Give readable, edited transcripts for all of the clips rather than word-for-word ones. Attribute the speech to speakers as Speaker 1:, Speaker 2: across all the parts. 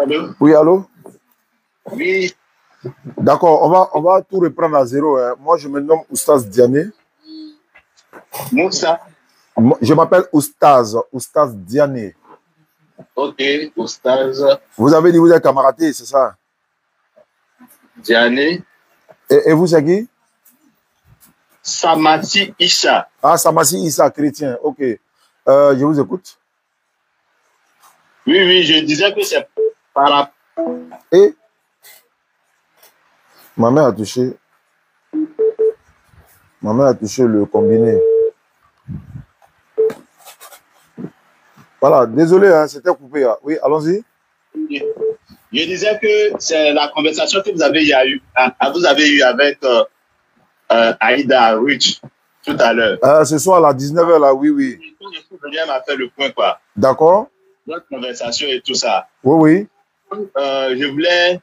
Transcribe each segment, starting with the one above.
Speaker 1: Allô?
Speaker 2: Oui, allô?
Speaker 1: Oui.
Speaker 2: D'accord, on va tout reprendre à zéro, hein. Moi, je me nomme Oustaz Diané.
Speaker 1: Moussa.
Speaker 2: Je m'appelle Oustaz Diané.
Speaker 1: Ok, Oustaz
Speaker 2: Vous avez dit vous êtes camaraté, c'est ça?
Speaker 1: Diané.
Speaker 2: Et vous, c'est qui?
Speaker 1: Samati Isha.
Speaker 2: Ah, Samassi Issa, chrétien. Ok. Je vous écoute.
Speaker 1: Oui, je disais que c'est par rapport.
Speaker 2: Et ma mère a touché. Ma mère a touché le combiné. Voilà, désolé, hein, c'était coupé. Hein. Oui, allons-y.
Speaker 1: Je disais que c'est la conversation que vous avez eu avec Aïda Rich tout à l'heure.
Speaker 2: Ce soir à 19h, là, oui, oui.
Speaker 1: Je suis venu, elle m'a fait le point, quoi.
Speaker 2: D'accord.
Speaker 1: Votre conversation et tout ça.
Speaker 2: Oui, oui.
Speaker 1: Je voulais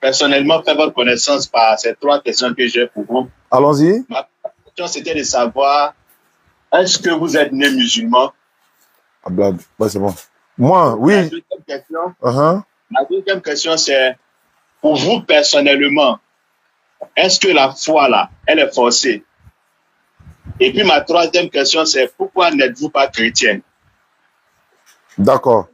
Speaker 1: personnellement faire votre connaissance par ces 3 questions que j'ai pour vous.
Speaker 2: Allons-y.
Speaker 1: Ma question, c'était de savoir, est-ce que vous êtes né musulman?
Speaker 2: Ah, blague. Ouais, c'est bon. Moi, oui.
Speaker 1: Ma deuxième question, c'est, pour vous personnellement, est-ce que la foi, là, elle est forcée? Et puis ma troisième question, c'est pourquoi n'êtes-vous pas chrétien?
Speaker 2: D'accord.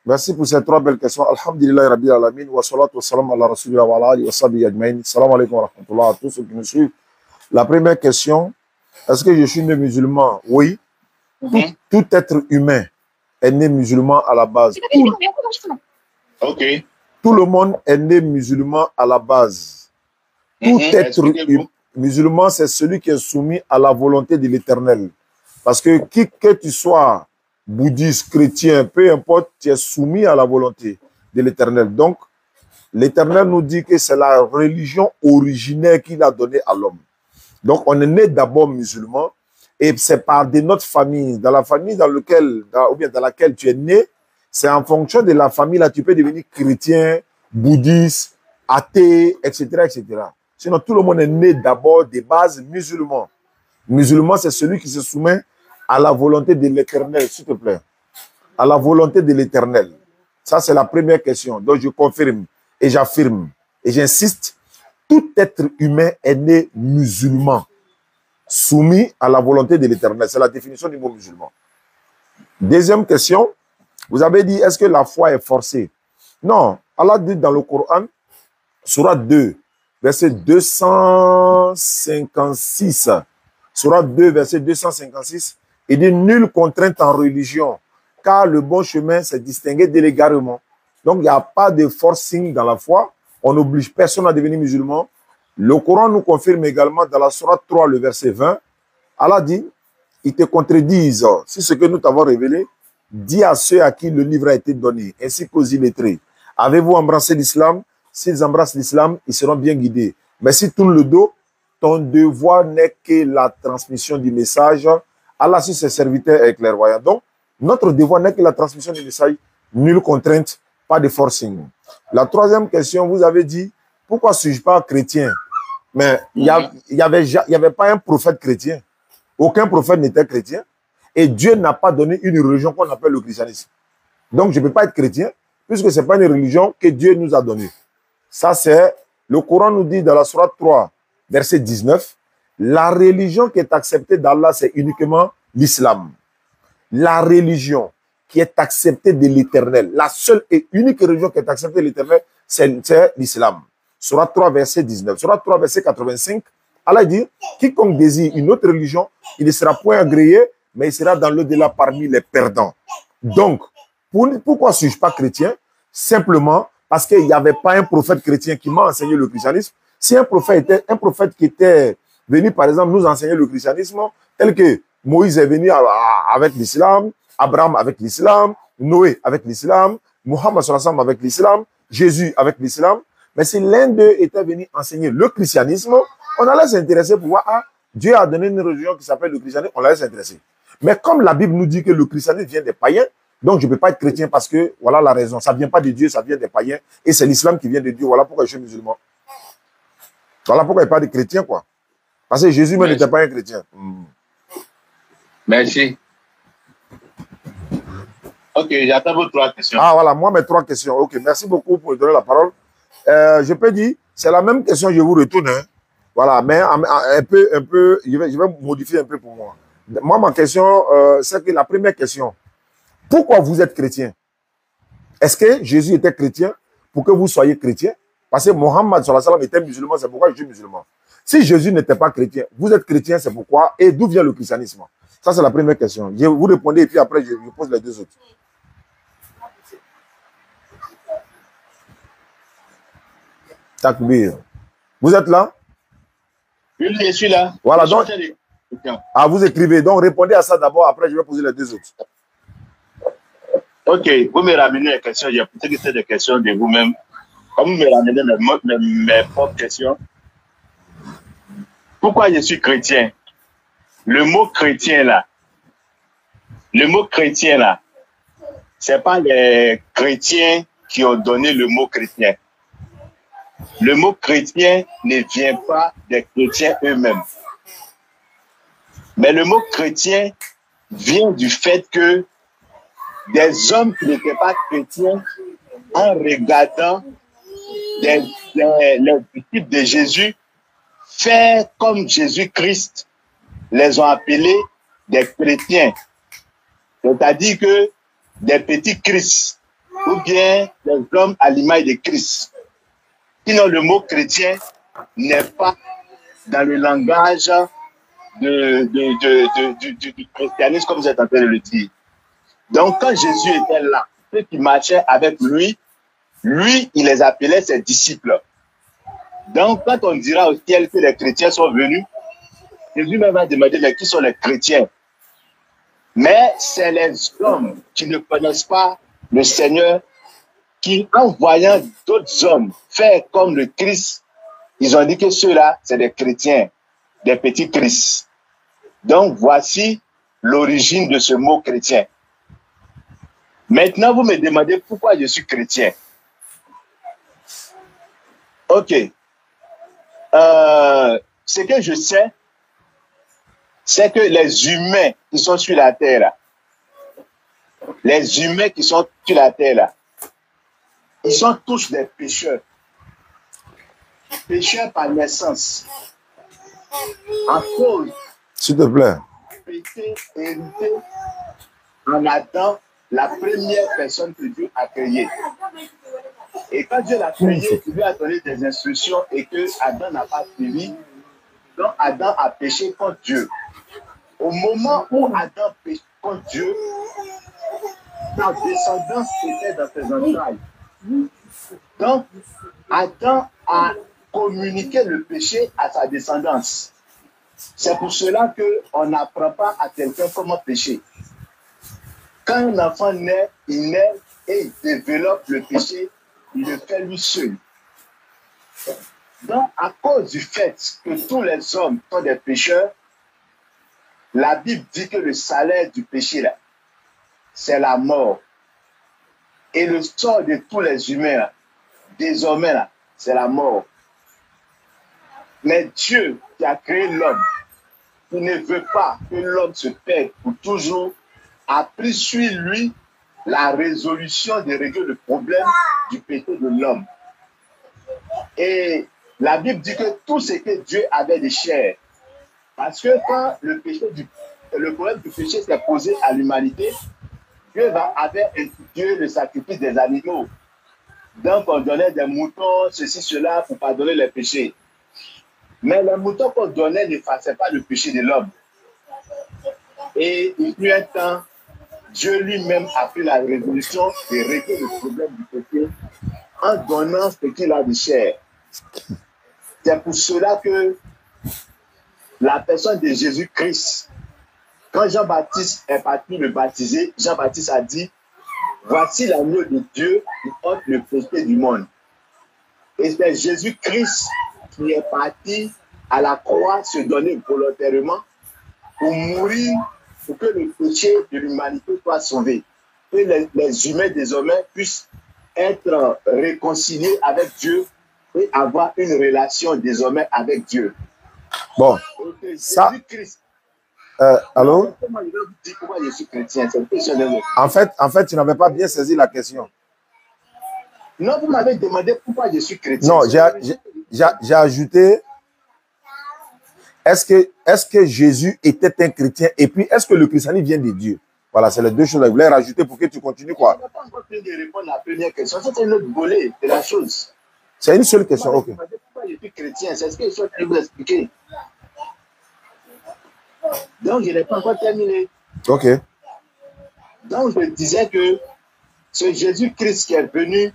Speaker 2: Merci pour ces 3 belles questions. Alhamdulillah Rabbil Alamin. Wa salatu wa salam ala rasulillah wa ala alihi wa sahbihi ajmaïn. Salam alaikum wa rahmatullah à tous ceux qui nous suivent. La première question, est-ce que je suis né musulman? Oui. Tout être humain est né musulman à la base.
Speaker 1: Ok.
Speaker 2: Tout le monde est né musulman à la base. Tout être musulman, c'est celui qui est soumis à la volonté de l'Éternel. Parce que qui que tu sois, bouddhiste, chrétien, peu importe, tu es soumis à la volonté de l'Éternel. Donc, l'Éternel nous dit que c'est la religion originaire qu'il a donnée à l'homme. Donc, on est né d'abord musulman et c'est par de notre famille. Dans la famille dans laquelle tu es né, c'est en fonction de la famille, là, tu peux devenir chrétien, bouddhiste, athée, etc., etc. Sinon, tout le monde est né d'abord de base musulman. Musulman, c'est celui qui se soumet à la volonté de l'Éternel, s'il te plaît. À la volonté de l'Éternel. Ça, c'est la première question. Donc, je confirme et j'affirme et j'insiste. Tout être humain est né musulman, soumis à la volonté de l'Éternel. C'est la définition du mot musulman. Deuxième question. Vous avez dit, est-ce que la foi est forcée? Non. Allah dit dans le Coran, Sourate 2, verset 256. Sourate 2, verset 256. Il dit, nulle contrainte en religion, car le bon chemin s'est distingué de l'égarement. Donc, il n'y a pas de forcing dans la foi. On n'oblige personne à devenir musulman. Le Coran nous confirme également dans la Sourate 3, le verset 20. Allah dit, ils te contredisent. Si ce que nous t'avons révélé, dis à ceux à qui le livre a été donné, ainsi qu'aux illettrés. Avez-vous embrassé l'islam? S'ils embrassent l'islam, ils seront bien guidés. Mais s'ils tournent le dos, ton devoir n'est que la transmission du message. Allah, si ses serviteurs est clairvoyant. Donc, notre devoir n'est que la transmission du message. Nulle contrainte, pas de forcing. La troisième question, vous avez dit, pourquoi suis-je pas chrétien? Mais il y avait pas un prophète chrétien. Aucun prophète n'était chrétien. Et Dieu n'a pas donné une religion qu'on appelle le christianisme. Donc, je ne peux pas être chrétien, puisque ce n'est pas une religion que Dieu nous a donnée. Ça, c'est, le Coran nous dit dans la Sourate 3, verset 19, la religion qui est acceptée d'Allah, c'est uniquement l'islam. La religion qui est acceptée de l'Éternel, la seule et unique religion qui est acceptée de l'Éternel, c'est l'islam. Sourate 3, verset 19. Sourate 3, verset 85, Allah dit, quiconque désire une autre religion, il ne sera point agréé, mais il sera dans l'au-delà parmi les perdants. Donc, pourquoi suis-je pas chrétien? Simplement parce qu'il n'y avait pas un prophète chrétien qui m'a enseigné le christianisme. Si un prophète qui était venu, par exemple, nous enseigner le christianisme, tel que Moïse est venu avec l'islam, Abraham avec l'islam, Noé avec l'islam, Mohammed avec l'islam, Jésus avec l'islam. Mais si l'un d'eux était venu enseigner le christianisme, on allait s'intéresser pour voir, ah, Dieu a donné une religion qui s'appelle le christianisme, on allait s'intéresser. Mais comme la Bible nous dit que le christianisme vient des païens, donc je ne peux pas être chrétien parce que, voilà la raison, ça ne vient pas de Dieu, ça vient des païens, et c'est l'islam qui vient de Dieu, voilà pourquoi je suis musulman. Voilà pourquoi il n'y a pas de chrétien, quoi. Parce que Jésus même n'était pas un chrétien.
Speaker 1: Merci. Ok, j'attends vos 3 questions.
Speaker 2: Ah, voilà, moi, mes 3 questions. Ok, merci beaucoup pour me donner la parole. Je peux dire, c'est la même question, je vous retourne. Hein. Voilà, mais un peu, je vais modifier un peu pour moi. Moi, ma question, c'est que la première question, pourquoi vous êtes chrétien? Est-ce que Jésus était chrétien pour que vous soyez chrétien? Parce que Mohammed était musulman, c'est pourquoi je suis musulman. Si Jésus n'était pas chrétien, vous êtes chrétien, c'est pourquoi? Et d'où vient le christianisme? Ça, c'est la première question. Vous répondez et puis après, je pose les 2 autres. Takbir. Vous êtes là?
Speaker 1: Oui, je suis là.
Speaker 2: Voilà, donc. Ah, vous écrivez. Donc, répondez à ça d'abord. Après, je vais poser les 2 autres.
Speaker 1: Ok, vous me ramenez les questions. J'ai pensé que c'est des questions de vous-même. Comme vous me ramenez mes propres questions. Pourquoi je suis chrétien? Le mot chrétien là, c'est pas les chrétiens qui ont donné le mot chrétien. Le mot chrétien ne vient pas des chrétiens eux-mêmes. Mais le mot chrétien vient du fait que des hommes qui n'étaient pas chrétiens, en regardant les disciples de Jésus, faire comme Jésus-Christ, les ont appelés des chrétiens. C'est-à-dire que des petits Christ, ou bien des hommes à l'image de Christ. Sinon, le mot chrétien n'est pas dans le langage du christianisme, comme vous êtes en train de le dire. Donc, quand Jésus était là, ceux qui marchaient avec lui, il les appelait ses disciples. Donc, quand on dira au ciel que les chrétiens sont venus, Jésus même va demander, mais qui sont les chrétiens? Mais c'est les hommes qui ne connaissent pas le Seigneur, qui, en voyant d'autres hommes faire comme le Christ, ils ont dit que ceux-là, c'est des chrétiens, des petits Christ. Donc, voici l'origine de ce mot chrétien. Maintenant, vous me demandez pourquoi je suis chrétien. Ok. Ce que je sais, c'est que les humains qui sont sur la terre, ils sont tous des pécheurs. Pécheurs par naissance. À cause
Speaker 2: s'il te plaît,
Speaker 1: du péché hérité en Adam, la première personne que Dieu a créée. Et quand Dieu l'a créé, il lui a donné des instructions et que Adam n'a pas suivi. Donc Adam a péché contre Dieu. Au moment où Adam péché contre Dieu, sa descendance était dans ses entrailles. Donc Adam a communiqué le péché à sa descendance. C'est pour cela qu'on n'apprend pas à quelqu'un comment pécher. Quand un enfant naît, il naît et il développe le péché, il le fait lui seul. Donc, à cause du fait que tous les hommes sont des pécheurs, la Bible dit que le salaire du péché, là, c'est la mort. Et le sort de tous les humains, là, désormais, là, c'est la mort. Mais Dieu qui a créé l'homme, qui ne veut pas que l'homme se perde pour toujours, a pris sur lui la résolution de régler le problème du péché de l'homme. Et la Bible dit que tout ce que Dieu avait de chair, parce que quand le problème du péché s'est posé à l'humanité, Dieu avait institué le sacrifice des animaux. Donc on donnait des moutons, ceci, cela, pour pardonner les péchés. Mais les moutons qu'on donnait n'effaçaient pas le péché de l'homme. Et il y a un temps, Dieu lui-même a pris la résolution de régler le problème du péché en donnant ce qu'il a de chair. C'est pour cela que la personne de Jésus-Christ, quand Jean-Baptiste est parti le baptiser, Jean-Baptiste a dit, voici l'agneau de Dieu qui ôte le péché du monde. Et c'est Jésus-Christ qui est parti à la croix se donner volontairement pour mourir, pour que le péché de l'humanité soit sauvé. Que les humains désormais puissent être réconciliés avec Dieu et avoir une relation désormais avec Dieu.
Speaker 2: Bon,
Speaker 1: ça, Jésus-Christ
Speaker 2: Allô?
Speaker 1: Moi, je vais vous dire pourquoi je suis chrétien. C'est une question de...
Speaker 2: En fait, tu n'avais pas bien saisi la question.
Speaker 1: Non, vous m'avez demandé pourquoi je suis chrétien.
Speaker 2: Non, j'ai ajouté, est-ce que Jésus était un chrétien et puis est-ce que le christianisme vient de Dieu? Voilà, c'est les deux choses que je voulais rajouter pour que tu continues, quoi.
Speaker 1: Je n'ai pas encore fini de répondre à la première question. C'est un autre volet de la chose.
Speaker 2: C'est une seule question, ok.
Speaker 1: Pourquoi je suis chrétien? C'est ce que je suis en train de vous expliquer. Donc, je n'ai pas encore terminé.
Speaker 2: Ok.
Speaker 1: Donc, je disais que c'est Jésus-Christ qui est venu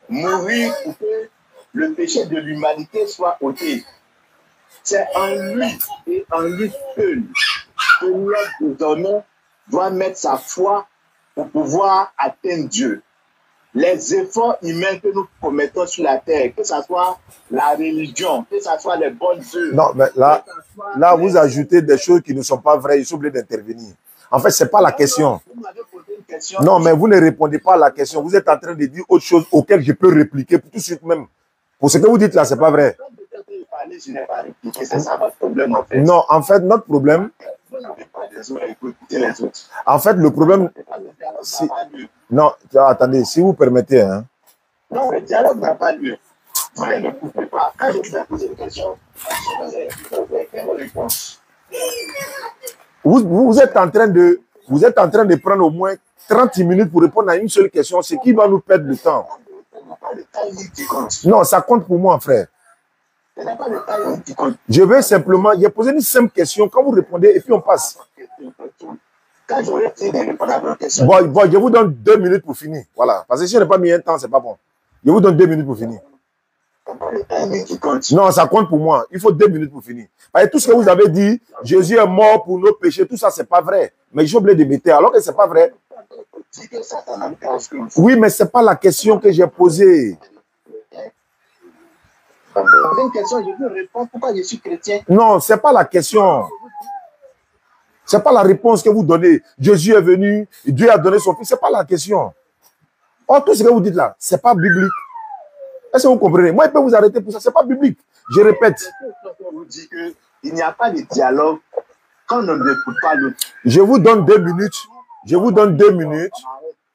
Speaker 1: mourir pour que le péché de l'humanité soit ôté. C'est en lui et en lui seul que l'homme désormais doit mettre sa foi pour pouvoir atteindre Dieu. Les efforts humains que nous commettons sur la terre, que ce soit la religion, que ce soit les bonnes œuvres.
Speaker 2: Non, mais là vous ajoutez des choses qui ne sont pas vraies, il faut oublier d'intervenir. En fait, ce n'est pas la question.
Speaker 1: Vous m'avez posé une question.
Speaker 2: Non, mais vous ne répondez pas à la question. Vous êtes en train de dire autre chose auquel je peux répliquer tout de suite même. Pour ce que vous dites là, ce n'est pas vrai.
Speaker 1: Je n'ai pas répliqué. C'est ça votre problème en fait.
Speaker 2: Non, en fait, notre problème... En fait, le problème... Non, attendez, si vous permettez... Hein.
Speaker 1: Non, le dialogue n'a pas lieu. Vous ne pouvez pas. Quand je vous ai posé une question, vous avez une réponse.
Speaker 2: Vous êtes en train de prendre au moins 30 minutes pour répondre à une seule question, ce qui va nous perdre le temps. Non, ça compte pour moi, frère. Je vais simplement, j'ai posé une simple question, quand vous répondez, et puis on passe. Bon, je vous donne 2 minutes pour finir. Voilà. Parce que si je n'ai pas mis un temps, c'est pas bon. Je vous donne 2 minutes pour finir. Non, ça compte pour moi. Il faut 2 minutes pour finir. Parce que tout ce que vous avez dit, Jésus est mort pour nos péchés, tout ça, c'est pas vrai. Mais j'ai oublié de mettre, alors que c'est pas vrai. Oui, mais c'est pas la question que j'ai posée.
Speaker 1: Une question, je veux répondre pourquoi je suis chrétien.
Speaker 2: Non, c'est pas la question. C'est pas la réponse que vous donnez. Jésus est venu, Dieu a donné son fils. C'est pas la question. Or, tout ce que vous dites là, c'est pas biblique. Est-ce que vous comprenez? Moi, je peux vous arrêter pour ça. C'est pas biblique. Je répète.
Speaker 1: Je vous dis qu'il n'y a pas de dialogue quand on n'écoute pas l'autre.
Speaker 2: Je vous donne 2 minutes. Je vous donne 2 minutes.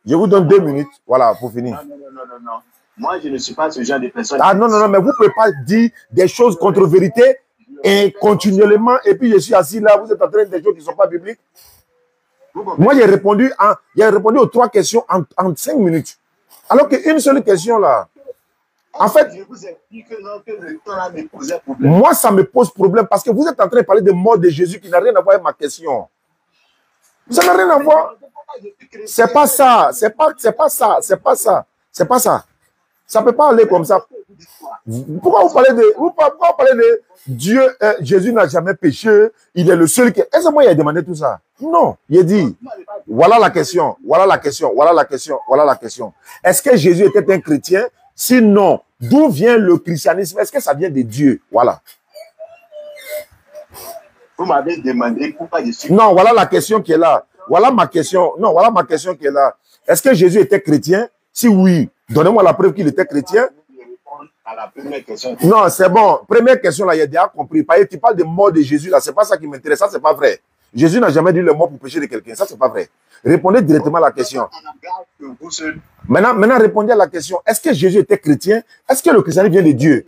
Speaker 2: Je vous donne 2 minutes. Voilà, pour finir.
Speaker 1: Non. Moi, je ne suis pas ce genre de personne.
Speaker 2: Ah non, mais vous ne pouvez pas dire des choses contre vérité et continuellement, et puis je suis assis là, vous êtes en train de dire des choses qui ne sont pas bibliques. Moi, j'ai répondu aux 3 questions en 5 minutes. Alors qu'une seule question là. En fait,
Speaker 1: je vous explique que le temps là me posait problème.
Speaker 2: Moi, ça me pose problème parce que vous êtes en train de parler de mort de Jésus qui n'a rien à voir avec ma question. Ça n'a rien à voir. C'est pas ça. C'est pas ça. C'est pas ça. C'est pas ça. Ça ne peut pas aller comme ça. Pourquoi vous parlez de Dieu, Jésus n'a jamais péché, il est le seul qui... Est-ce que moi, il a demandé tout ça? Non. Il a dit, voilà la question, voilà la question, voilà la question, voilà la question. Est-ce que Jésus était un chrétien? Sinon, d'où vient le christianisme? Est-ce que ça vient de Dieu? Voilà.
Speaker 1: Vous m'avez demandé pourquoi je suis...
Speaker 2: Non, voilà la question qui est là. Voilà ma question. Non, voilà ma question qui est là. Est-ce que Jésus était chrétien? Si oui, donnez-moi la preuve qu'il était chrétien.
Speaker 1: À la première question.
Speaker 2: Non, c'est bon. Première question, là, il a déjà compris. Parce que tu parles de mort de Jésus, là, c'est pas ça qui m'intéresse. Ça, c'est pas vrai. Jésus n'a jamais dit le mort pour pécher de quelqu'un. Ça, c'est pas vrai. Répondez directement à la question. Maintenant, répondez à la question. Est-ce que Jésus était chrétien? Est-ce que le christianisme vient de Dieu?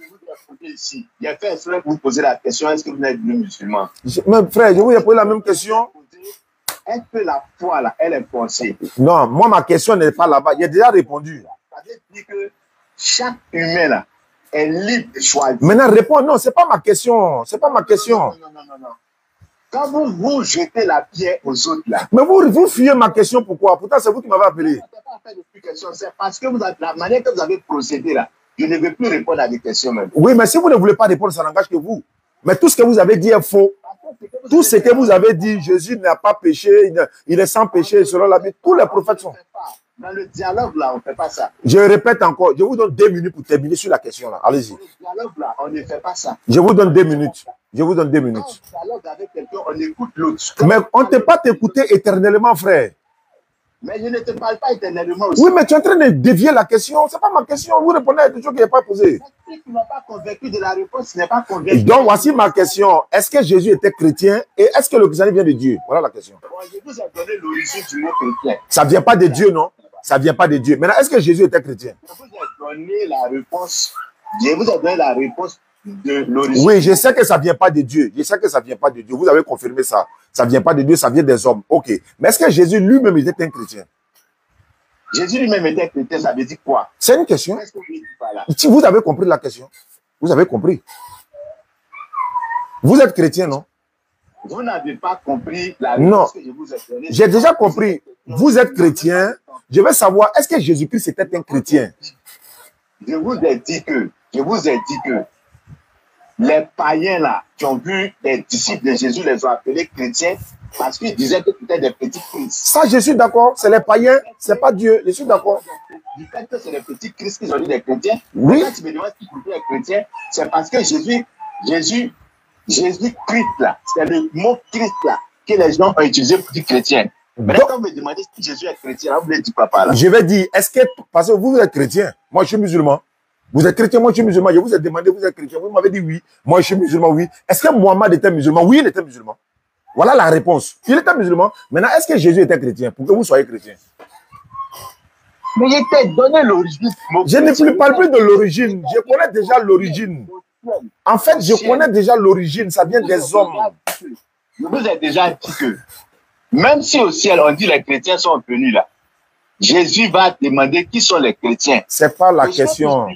Speaker 1: Il a fait exprès pour vous poser la question, est-ce que vous êtes musulman?
Speaker 2: Mais frère, je vous ai posé la même question.
Speaker 1: Est-ce que la foi, là, elle est forcée?
Speaker 2: Non, moi, ma question n'est pas là-bas. J'ai déjà répondu.
Speaker 1: Ça veut dire que chaque humain, là, est libre de choisir.
Speaker 2: Maintenant, réponds. Non, c'est pas ma question. C'est pas ma question.
Speaker 1: Non. Quand vous jetez la pierre aux autres, là.
Speaker 2: Mais vous fuyez ma question, pourquoi? Pourtant, c'est vous qui m'avez appelé.
Speaker 1: C'est parce que la manière que vous avez procédé, là, je ne veux plus répondre à des questions même.
Speaker 2: Oui, mais si vous ne voulez pas répondre, ça n'engage que vous. Mais tout ce que vous avez dit est faux. Tout ce que vous avez dit, Jésus n'a pas péché, il est sans péché, selon la Bible. Tous les prophètes sont.
Speaker 1: Dans le dialogue, là, on ne fait pas ça.
Speaker 2: Je répète encore, je vous donne 2 minutes pour terminer sur la question, là. Allez-y.
Speaker 1: Dans le dialogue, là, on ne fait pas ça.
Speaker 2: Je vous donne 2 minutes. Je vous donne 2 minutes.
Speaker 1: Dans le dialogue avec quelqu'un, on écoute l'autre.
Speaker 2: Mais on ne peut pas t'écouter éternellement, frère.
Speaker 1: Mais je ne te parle pas éternellement aussi.
Speaker 2: Oui, mais tu es en train de dévier la question. Ce n'est pas ma question. Vous répondez à quelque chose qui n'est pas posée.
Speaker 1: Si tu n'as pas convaincu de la réponse, tu n'es pas convaincu.
Speaker 2: Donc, voici ma question. Est-ce que Jésus était chrétien et est-ce que le christianisme vient de Dieu? Voilà la question.
Speaker 1: Bon, je vous ai donné l'origine du mot chrétien.
Speaker 2: Ça ne vient pas de Dieu, non? Ça ne vient pas de Dieu. Maintenant, est-ce que Jésus était chrétien?
Speaker 1: Je vous ai donné la réponse. Je vous ai donné la réponse de l'origine.
Speaker 2: Oui, je sais que ça ne vient pas de Dieu. Je sais que ça ne vient pas de Dieu. Vous avez confirmé ça. Ça ne vient pas de Dieu, ça vient des hommes. OK. Mais est-ce que Jésus lui-même était un chrétien?
Speaker 1: Jésus lui-même était chrétien, ça veut dire quoi?
Speaker 2: C'est une question.
Speaker 1: Qu'est-ce que vous dites par là?
Speaker 2: Si vous avez compris la question, vous avez compris. Vous êtes chrétien, non?
Speaker 1: Vous n'avez pas compris la
Speaker 2: Non.
Speaker 1: réponse que je vous ai donnée.
Speaker 2: J'ai déjà compris. Vous êtes chrétien. Je veux savoir, est-ce que Jésus-Christ était un chrétien?
Speaker 1: Je vous ai dit que les païens là, qui ont vu les disciples de Jésus, les ont appelés chrétiens parce qu'ils disaient que c'était des petits Christ.
Speaker 2: Ça, je suis d'accord. C'est les païens, c'est pas Dieu. Je suis d'accord.
Speaker 1: Du fait que c'est les petits Christ qu'ils ont dit des chrétiens.
Speaker 2: Oui.
Speaker 1: Quand tu me demandes qui sont les chrétiens, c'est parce que Jésus Christ là, c'est le mot Christ là que les gens ont utilisé pour dire chrétien. Mais
Speaker 2: Donc,
Speaker 1: quand vous me demandez si Jésus est chrétien, là, vous ne dites pas par là.
Speaker 2: je vais dire, est-ce que, parce que vous êtes chrétien, moi je suis musulman. Vous êtes chrétien, moi je suis musulman. Je vous ai demandé, vous êtes chrétien. Vous m'avez dit oui. Moi je suis musulman, oui. Est-ce que Mohammed était musulman? Oui, il était musulman. Voilà la réponse. Il était musulman. Maintenant, est-ce que Jésus était chrétien pour que vous soyez chrétien?
Speaker 1: Mais il t'ai donné l'origine.
Speaker 2: Je ne parle plus de l'origine. Je connais déjà l'origine. En fait, je connais déjà l'origine. Ça vient des hommes.
Speaker 1: Je vous ai déjà dit que même si au ciel on dit les chrétiens sont venus là, Jésus va demander qui sont les chrétiens.
Speaker 2: C'est pas la question.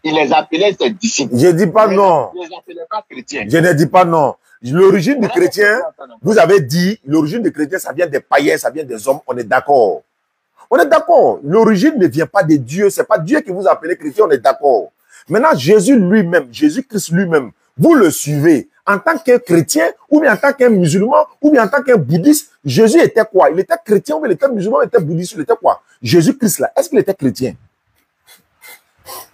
Speaker 1: Il les appelait ses disciples.
Speaker 2: Je ne dis pas non.
Speaker 1: Il les appelait pas chrétiens.
Speaker 2: Je ne dis pas non. L'origine du chrétien, vous avez dit, l'origine du chrétien, ça vient des païens, ça vient des hommes. On est d'accord. On est d'accord. L'origine ne vient pas de Dieu. C'est pas Dieu qui vous a appelé chrétien. On est d'accord. Maintenant, Jésus lui-même, Jésus-Christ lui-même, vous le suivez en tant que chrétien, ou bien en tant qu'un musulman, ou bien en tant qu'un bouddhiste. Jésus était quoi? Il était chrétien, ou bien il était musulman, il était bouddhiste, il était quoi? Jésus-Christ là, est-ce qu'il était chrétien?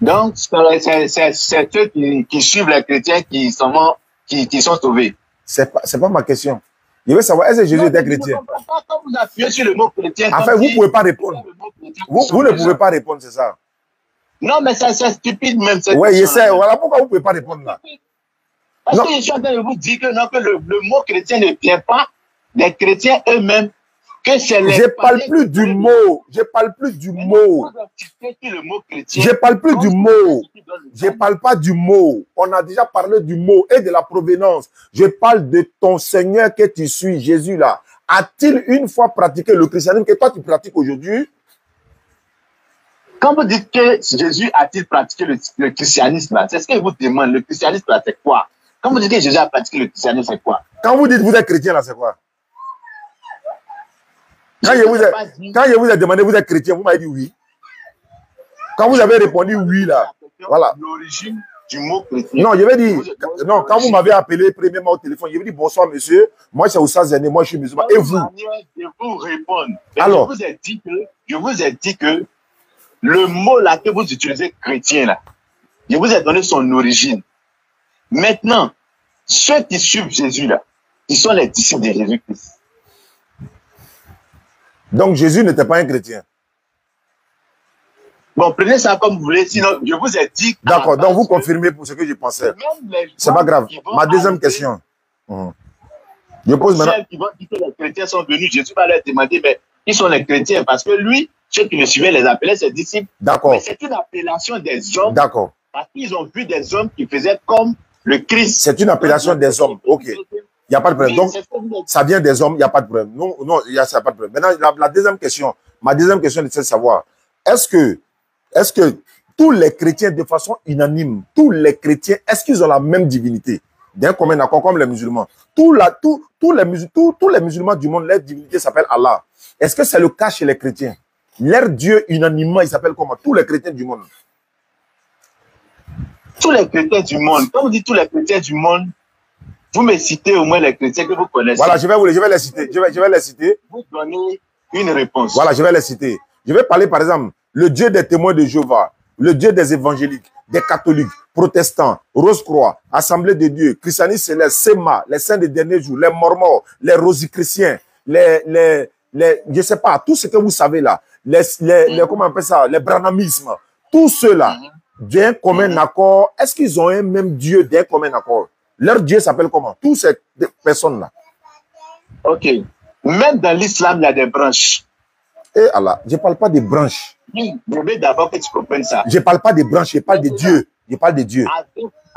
Speaker 1: Donc, c'est ceux qui suivent les chrétiens qui sont sauvés.
Speaker 2: C'est pas ma question. Je veux savoir, est-ce que Jésus était chrétien?
Speaker 1: Je ne comprends pas quand vous appuyez sur le mot chrétien.
Speaker 2: En fait, vous ne pouvez pas répondre. Vous ne pouvez pas répondre, c'est ça.
Speaker 1: Non, mais c'est stupide même.
Speaker 2: Oui, je sais. Voilà pourquoi vous ne pouvez pas répondre là.
Speaker 1: Parce que je suis en train de vous dire que, non, que le mot chrétien ne vient pas des chrétiens eux-mêmes. Que c'est les
Speaker 2: je parle plus du mot. Je parle plus du mot. Je parle plus du mot. Je parle pas du mot. On a déjà parlé du mot et de la provenance. Je parle de ton Seigneur que tu suis, Jésus là. A-t-il une fois pratiqué le christianisme que toi tu pratiques aujourd'hui?
Speaker 1: Quand vous dites que Jésus a-t-il pratiqué le christianisme là, c'est ce que je vous demande. Le christianisme là, c'est quoi? Quand vous dites que Jésus a pratiqué le christianisme, c'est quoi?
Speaker 2: Quand vous dites vous êtes chrétien là, c'est quoi? Quand je vous ai demandé, vous êtes chrétien, vous m'avez dit oui. Quand vous avez répondu oui, là, voilà.
Speaker 1: L'origine du mot chrétien.
Speaker 2: Non, je vais dire, non, quand vous m'avez appelé premièrement au téléphone, je vais dire bonsoir monsieur, moi c'est Oussa Zéné, moi je suis musulman, et vous?
Speaker 1: Je vous répondre.
Speaker 2: Alors,
Speaker 1: je vous ai dit que le mot là que vous utilisez chrétien là, je vous ai donné son origine. Maintenant, ceux qui suivent Jésus là, ils sont les disciples de Jésus-Christ.
Speaker 2: Donc Jésus n'était pas un chrétien.
Speaker 1: Bon, prenez ça comme vous voulez, sinon je vous ai dit...
Speaker 2: D'accord, donc vous confirmez pour ce que je pensais. C'est pas grave. Ma deuxième question. Je pose maintenant...
Speaker 1: Ceux qui vont dire que les chrétiens sont venus, Jésus va leur demander, mais ils sont les chrétiens, parce que lui, ceux qui le suivaient, les appelaient ses disciples.
Speaker 2: D'accord.
Speaker 1: Mais c'est une appellation des hommes.
Speaker 2: D'accord.
Speaker 1: Parce qu'ils ont vu des hommes qui faisaient comme le Christ.
Speaker 2: C'est une appellation des hommes. Ok. Il n'y a pas de problème. Donc, ça vient des hommes, il n'y a pas de problème. Non, il n'y a pas de problème. Maintenant, la deuxième question, ma deuxième question, c'est de savoir, est-ce que tous les chrétiens, de façon unanime, tous les chrétiens, est-ce qu'ils ont la même divinité? D'un commun accord, comme les musulmans. Tous les musulmans du monde, leur divinité s'appelle Allah. Est-ce que c'est le cas chez les chrétiens? Leur Dieu, unanimement, il s'appelle comment? Tous les chrétiens du monde.
Speaker 1: Tous les chrétiens du monde. Quand vous dites tous les chrétiens du monde, vous me citez au moins les chrétiens que vous connaissez.
Speaker 2: Voilà, je vais les citer. Je vais les citer.
Speaker 1: Vous donnez une réponse.
Speaker 2: Voilà, je vais les citer. Je vais parler, par exemple, le Dieu des témoins de Jéhovah, le Dieu des évangéliques, des catholiques, protestants, Rose-Croix, Assemblée de Dieu, christianisme céleste, SEMA, les saints des derniers jours, les mormons, les rosicruciens, les je ne sais pas, tout ce que vous savez là, comment on appelle ça, les branhamismes, tous ceux-là, d'un commun accord, est-ce qu'ils ont un même Dieu d'un commun accord? Leur Dieu s'appelle comment? Toutes ces personnes-là.
Speaker 1: Ok. Même dans l'islam, il y a des branches.
Speaker 2: Eh Allah, je ne parle pas des branches.
Speaker 1: Oui, je veux d'abord que tu comprennes ça.
Speaker 2: Je ne parle pas des branches, je parle de Dieu. Je parle de Dieu.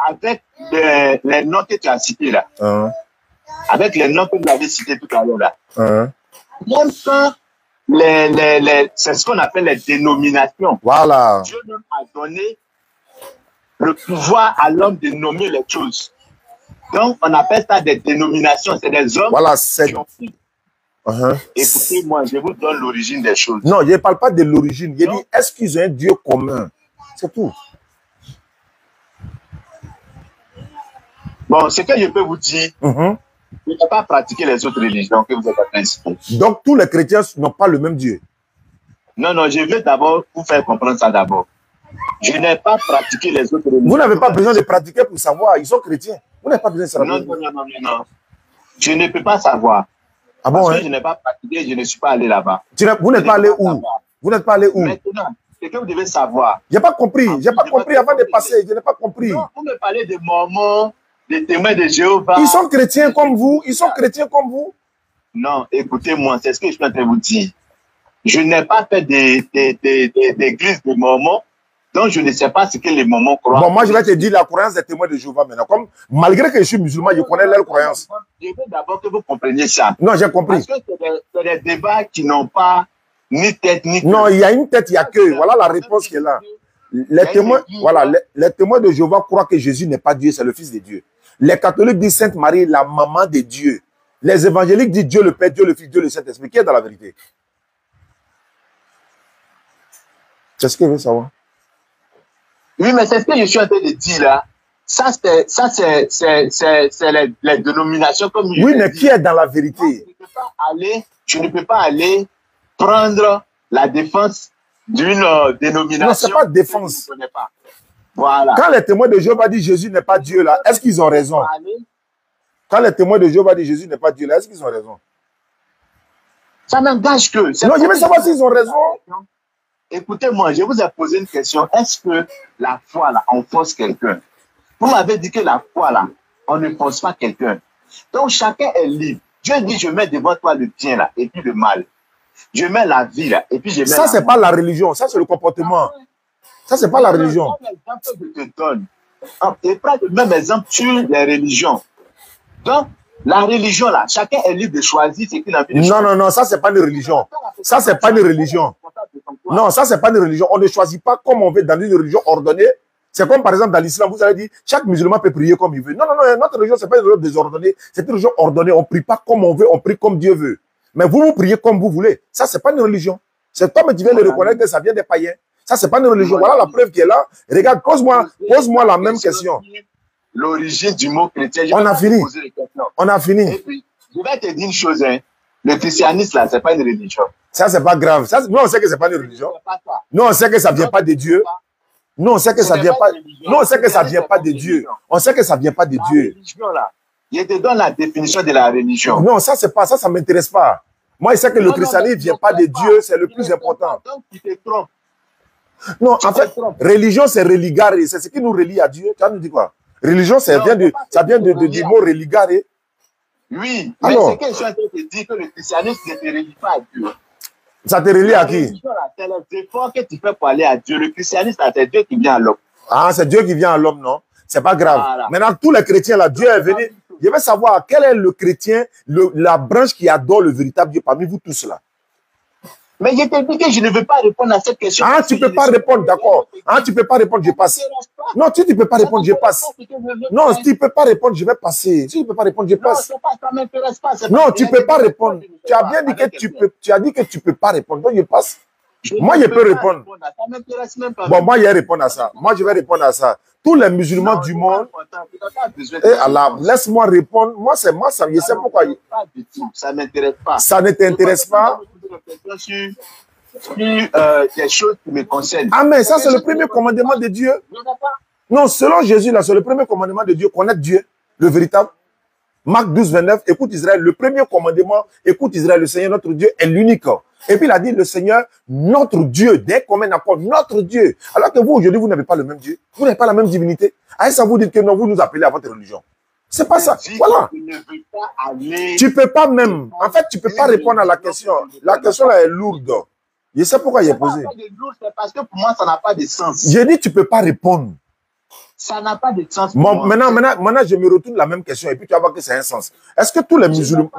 Speaker 1: Avec les noms que tu as cités là. Avec les noms que vous avez cités tout à l'heure là. Même quand c'est ce qu'on appelle les dénominations.
Speaker 2: Voilà.
Speaker 1: Dieu même a donné le pouvoir à l'homme de nommer les choses. Donc, on appelle ça des dénominations. C'est des hommes qui ont pris. Écoutez-moi, je vous donne l'origine des choses.
Speaker 2: Non, je ne parle pas de l'origine. Je dis, est-ce qu'ils ont un Dieu commun? C'est tout.
Speaker 1: Bon, ce que je peux vous dire, vous ne pouvez pas pratiquer les autres religions que vous êtes en train de citer.
Speaker 2: Donc, tous les chrétiens n'ont pas le même Dieu.
Speaker 1: Non, non, je veux d'abord vous faire comprendre ça d'abord. Je n'ai pas pratiqué les autres religions.
Speaker 2: Vous n'avez pas besoin de pratiquer pour savoir. Ils sont chrétiens. Vous n'avez pas besoin de savoir.
Speaker 1: Non, non, non, non, non. Je ne peux pas savoir.
Speaker 2: Ah bon,
Speaker 1: parce que je n'ai pas pratiqué, je ne suis pas allé là-bas.
Speaker 2: Vous n'êtes pas allé où? Vous n'êtes pas allé où?
Speaker 1: Maintenant, c'est que vous devez savoir.
Speaker 2: Je n'ai pas compris. Je n'ai pas compris avant de passer. Je n'ai pas compris.
Speaker 1: Non, vous me parlez des Mormons, des témoins de Jéhovah.
Speaker 2: Ils sont chrétiens comme vous. Ils sont chrétiens comme vous.
Speaker 1: Non, écoutez-moi, c'est ce que je suis en train de vous dire. Je n'ai pas fait d'église de Mormons, donc je ne sais pas ce que les Mormons croient.
Speaker 2: Bon, moi, je vais te dire la croyance des témoins de Jéhovah maintenant. Comme, malgré que je suis musulman, je connais leur croyance.
Speaker 1: Je veux d'abord que vous compreniez ça.
Speaker 2: Non, j'ai compris.
Speaker 1: Parce que c'est des débats qui n'ont pas ni tête ni queue.
Speaker 2: Non, il y a une tête, il y a queue. Voilà la réponse qui est là. Les témoins, voilà, les témoins de Jéhovah croient que Jésus n'est pas Dieu, c'est le Fils de Dieu. Les catholiques disent Sainte Marie, la maman de Dieu. Les évangéliques disent Dieu le Père, Dieu le Fils, Dieu le Saint-Esprit. Qui est dans la vérité? C'est ce que je veux savoir.
Speaker 1: Oui, mais c'est ce que je suis en train de dire là. Ça, c'est les dénominations comme je
Speaker 2: oui, mais qui est dans la vérité?
Speaker 1: Je ne peux pas aller prendre la défense d'une dénomination.
Speaker 2: Non, ce n'est pas défense.
Speaker 1: Je ne connais pas. Voilà.
Speaker 2: Quand les témoins de Jéhovah disent Jésus n'est pas Dieu là, est-ce qu'ils ont raison? Quand les témoins de Jéhovah disent Jésus n'est pas Dieu là, est-ce qu'ils ont raison?
Speaker 1: Ça n'engage que.
Speaker 2: Non, je veux savoir s'ils ont raison.
Speaker 1: Écoutez-moi, je vous ai posé une question. Est-ce que la foi, là, on force quelqu'un? Vous m'avez dit que la foi, là, on ne force pas quelqu'un. Donc, chacun est libre. Dieu dit, je mets devant toi le bien, là, et puis le mal. Je mets la vie, là, et puis je mets
Speaker 2: ça, c'est pas la religion. Ça, c'est le comportement. Ça, c'est pas la religion.
Speaker 1: L'exemple que je te donne. Et prends le même exemple sur les religions. Donc, la religion, là, chacun est libre de choisir ce qu'il a envie de choisir.
Speaker 2: Non, non, non, ça, c'est pas une religion. Ça, c'est pas une religion. Non, ça, c'est pas une religion. On ne choisit pas comme on veut dans une religion ordonnée. C'est comme, par exemple, dans l'islam, vous avez dit, chaque musulman peut prier comme il veut. Non, non, non, notre religion, c'est pas une religion désordonnée. C'est une religion ordonnée. On prie pas comme on veut, on prie comme Dieu veut. Mais vous, vous priez comme vous voulez. Ça, c'est pas une religion. C'est comme tu viens de reconnaître que ça vient des païens. Ça, c'est pas une religion. Voilà la preuve qui est là. Regarde, pose-moi la même question.
Speaker 1: L'origine du mot chrétien.
Speaker 2: On a fini. On a fini.
Speaker 1: Et puis, je vais te dire une chose, hein. Le christianisme, là, c'est pas une religion.
Speaker 2: Ça, c'est pas grave. Ça, nous, on sait que c'est pas une religion. Nous, on sait que ça vient pas de Dieu. Nous, on sait que ça vient pas. Nous, on sait que ça vient pas de Dieu. On sait que ça vient pas de Dieu.
Speaker 1: Je te donne la définition de la religion.
Speaker 2: Non, ça, c'est pas ça, ça m'intéresse pas. Moi, je sais que le christianisme ne vient pas de Dieu, c'est le plus important.
Speaker 1: Donc, tu te trompes.
Speaker 2: Non, en fait, religion, c'est religare. C'est ce qui nous relie à Dieu. Tu as nous dit quoi? Religion, ça vient du mot religare.
Speaker 1: Oui, mais c'est que je suis en train de te dire que le christianisme ne te relie pas à Dieu.
Speaker 2: Ça te relie à qui?
Speaker 1: C'est les efforts que tu fais pour aller à Dieu. Le christianisme, c'est Dieu qui vient à l'homme.
Speaker 2: Ah, c'est Dieu qui vient à l'homme, non? C'est pas grave. Voilà. Maintenant, tous les chrétiens, là, Dieu est venu. Je veux savoir quel est le chrétien, la branche qui adore le véritable Dieu parmi vous tous là.
Speaker 1: Mais je t'ai dit que je ne veux pas répondre à cette question.
Speaker 2: Ah, tu ne peux pas répondre, d'accord. Ah, tu ne peux pas répondre, je passe. Non, tu ne peux pas répondre, je passe. Non, si tu ne peux pas répondre, je vais passer. Si tu ne peux pas répondre, je passe.
Speaker 1: Ça m'intéresse pas.
Speaker 2: Non, tu ne peux pas répondre. Tu as bien dit que tu as dit que tu ne peux pas répondre. Donc, je passe. Moi, je peux répondre.
Speaker 1: Ça m'intéresse même pas.
Speaker 2: Bon, moi, je vais répondre à ça. Moi, je vais répondre à ça. Tous les musulmans du monde. Et Allah, laisse-moi répondre. Moi, ça, je sais pourquoi.
Speaker 1: Ça ne m'intéresse pas.
Speaker 2: Ça ne t'intéresse pas?
Speaker 1: Sur des choses qui me concernent.
Speaker 2: Ah, mais ça, c'est le premier commandement de Dieu. Non, selon Jésus, là, c'est le premier commandement de Dieu, connaître Dieu, le véritable. Marc 12, 29, écoute Israël, le premier commandement, écoute Israël, le Seigneur notre Dieu est l'unique. Et puis il a dit le Seigneur, notre Dieu, dès qu'on met d'accord, notre Dieu. Alors que vous, aujourd'hui, vous n'avez pas le même Dieu. Vous n'avez pas la même divinité. À ça, vous dites que non, vous nous appelez à votre religion. C'est pas ça. Voilà. Tu peux pas même. En fait, tu peux pas répondre à la question. La question là est lourde. Je sais pourquoi il est posé.
Speaker 1: C'est parce que pour moi, ça n'a pas de sens.
Speaker 2: J'ai dit, tu peux pas répondre.
Speaker 1: Ça n'a pas de sens.
Speaker 2: Bon, maintenant, je me retourne la même question et puis tu vas voir que c'est un sens. Est-ce que tous les musulmans...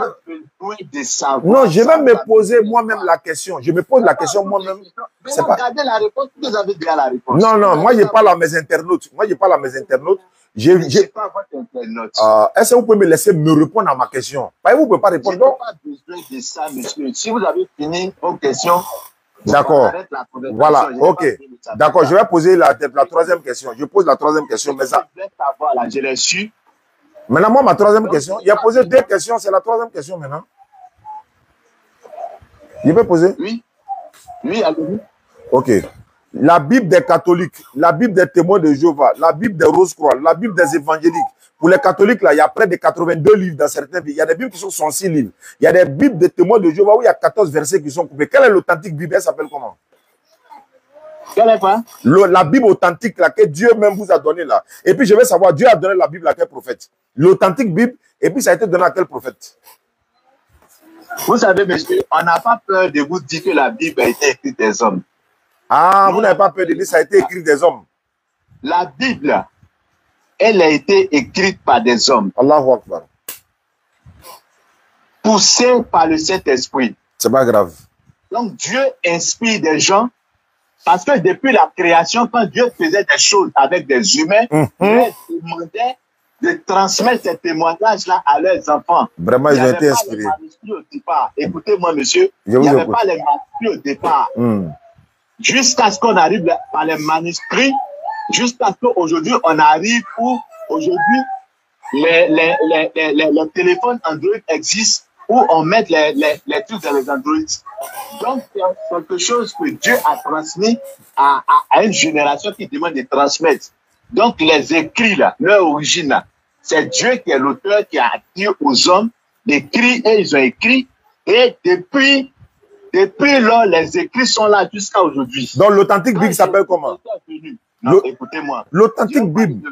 Speaker 2: Non, je vais me poser moi-même la question. Je me pose la question moi-même.
Speaker 1: Regardez la réponse, vous avez déjà la réponse.
Speaker 2: Non, non, moi je parle à mes internautes. Est-ce que vous pouvez me laisser me répondre à ma question? Vous ne pouvez pas répondre.
Speaker 1: Je n'ai pas besoin de ça, monsieur. Si vous avez fini vos questions...
Speaker 2: D'accord. Voilà, ok. D'accord, je vais poser la troisième question. Je pose la troisième question. Mais ça...
Speaker 1: Je l'ai su.
Speaker 2: Maintenant, moi, ma troisième question, il a posé deux questions, c'est la troisième question maintenant. Je peux poser?
Speaker 1: Oui. Oui, allez-y.
Speaker 2: Ok. La Bible des catholiques, la Bible des témoins de Jéhovah, la Bible des Rose-Croix, la Bible des évangéliques. Pour les catholiques, là, il y a près de 82 livres dans certains pays. Il y a des Bibles qui sont 106 livres. Il y a des Bibles des témoins de Jéhovah où il y a 14 versets qui sont coupés. Quelle est l'authentique Bible? Elle s'appelle comment?
Speaker 1: Quelle est quoi?
Speaker 2: La Bible authentique là, que Dieu même vous a donnée là. Et puis je vais savoir, Dieu a donné la Bible à quel prophète? L'authentique Bible, et puis ça a été donné à quel prophète?
Speaker 1: Vous savez, monsieur, on n'a pas peur de vous dire que la Bible a été écrite des hommes.
Speaker 2: Ah, vous n'avez pas peur de dire que ça a été écrit des hommes?
Speaker 1: La Bible, elle a été écrite par des hommes.
Speaker 2: Allahu Akbar.
Speaker 1: Poussée par le Saint-Esprit.
Speaker 2: C'est pas grave.
Speaker 1: Donc Dieu inspire des gens. Parce que depuis la création, quand Dieu faisait des choses avec des humains, Dieu demandait de transmettre ces témoignages-là à leurs enfants.
Speaker 2: Vraiment, ils ont été inspirés.
Speaker 1: Écoutez-moi, monsieur, il n'y avait pas les manuscrits au départ. Jusqu'à ce qu'on arrive par les manuscrits, jusqu'à ce qu'aujourd'hui, on arrive où, aujourd'hui, les téléphones Android existent, où on met les trucs dans les Android. Donc, c'est quelque chose que Dieu a transmis à une génération qui demande de transmettre. Donc, les écrits, là, leur origine, là, c'est Dieu qui est l'auteur qui a dit aux hommes d'écrire et ils ont écrit. Et depuis lors, les écrits sont là jusqu'à aujourd'hui.
Speaker 2: Donc, l'authentique Bible s'appelle comment?
Speaker 1: Écoutez-moi.
Speaker 2: L'authentique Bible.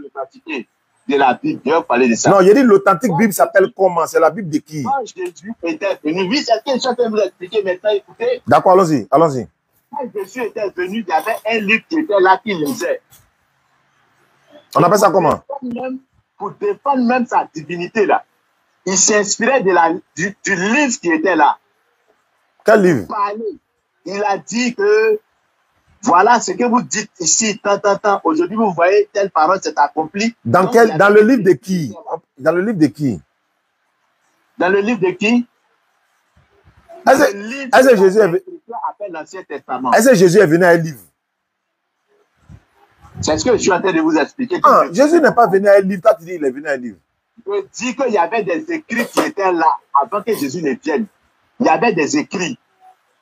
Speaker 1: De la Bible, je vais parler de ça.
Speaker 2: Non, il dit l'authentique Bible s'appelle comment? C'est la Bible de qui?
Speaker 1: Quand Jésus était venu, oui, c'est ce que je suis en train de vous expliquer maintenant, écoutez.
Speaker 2: D'accord, allons-y, allons-y.
Speaker 1: Quand Jésus était venu, il y avait un livre qui était là, qui lisait.
Speaker 2: On appelle ça comment?
Speaker 1: Pour défendre même sa divinité là, il s'inspirait du livre qui était là.
Speaker 2: Quel livre?
Speaker 1: Il a dit que voilà ce que vous dites ici, tant. Aujourd'hui, vous voyez, telle parole s'est accomplie.
Speaker 2: Dans le livre de qui? Dans le livre de qui?
Speaker 1: Dans le livre de qui?
Speaker 2: Est-ce que Jésus est venu? Est-ce que Jésus est venu à un livre?
Speaker 1: C'est ce que je suis en train de vous expliquer.
Speaker 2: Ah, Jésus n'est pas venu à un livre. Toi, tu dis qu'il est venu à un livre.
Speaker 1: Je dis qu'il y avait des écrits qui étaient là avant que Jésus ne vienne. Il y avait des écrits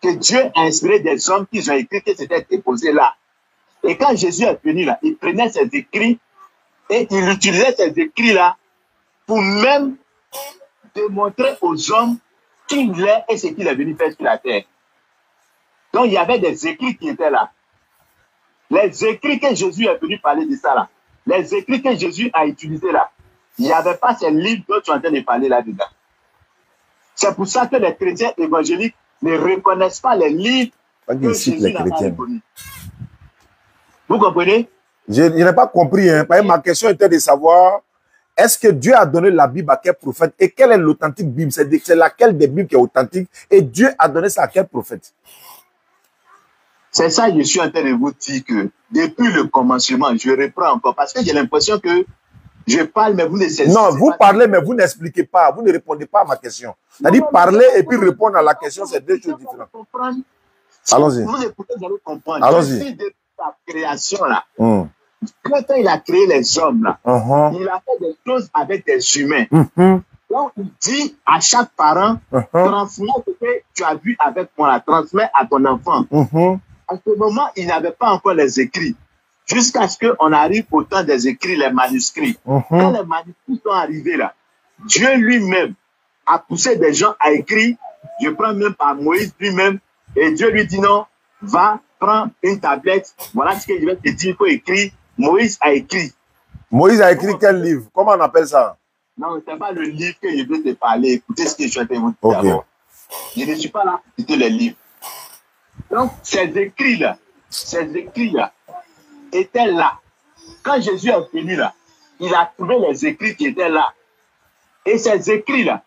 Speaker 1: que Dieu a inspiré des hommes qui ont écrit que c'était déposé là. Et quand Jésus est venu là, il prenait ces écrits et il utilisait ces écrits là pour même démontrer aux hommes qui il est et ce qu'il est venu faire sur la terre. Donc il y avait des écrits qui étaient là. Les écrits que Jésus est venu parler de ça là, les écrits que Jésus a utilisés là, il n'y avait pas ces livres dont tu es en train de parler là-dedans. C'est pour ça que les chrétiens évangéliques ne reconnaissent pas les livres que Jésus n'a pas reconnus. Vous comprenez?
Speaker 2: Je n'ai pas compris. Hein. Ma question était de savoir, est-ce que Dieu a donné la Bible à quel prophète et quelle est l'authentique Bible? C'est laquelle des Bibles qui est authentique et Dieu a donné ça à quel prophète?
Speaker 1: C'est ça que je suis en train de vous dire que depuis le commencement, je reprends encore parce que j'ai l'impression que je parle, mais vous ne savez pas.
Speaker 2: Non, vous parlez, mais vous n'expliquez pas. Vous ne répondez pas à ma question. C'est-à-dire parler et puis répondre à la question, c'est deux choses différentes. Allons-y.
Speaker 1: Vous écoutez, vous allez comprendre.
Speaker 2: Allons-y.
Speaker 1: De sa création là, quand il a créé les hommes là, il a fait des choses avec des humains. Donc il dit à chaque parent, transmets ce que tu as vu avec moi, là, transmets à ton enfant. À ce moment, il n'avait pas encore les écrits. Jusqu'à ce qu'on arrive au temps des écrits, les manuscrits. Quand les manuscrits sont arrivés là, Dieu lui-même a poussé des gens à écrire. Je prends même par Moïse lui-même. Et Dieu lui dit non, va, prends une tablette. Voilà ce que je vais te dire, il faut écrire. Moïse a écrit.
Speaker 2: Moïse a écrit quel livre? Comment on appelle ça?
Speaker 1: Non, ce n'est pas le livre que je vais te parler. Écoutez ce que je vais vous dire d'abord. Je ne suis pas là pour citer les livres. Donc, ces écrits-là étaient là. Quand Jésus est venu là, il a trouvé les écrits qui étaient là. Et ces écrits-là,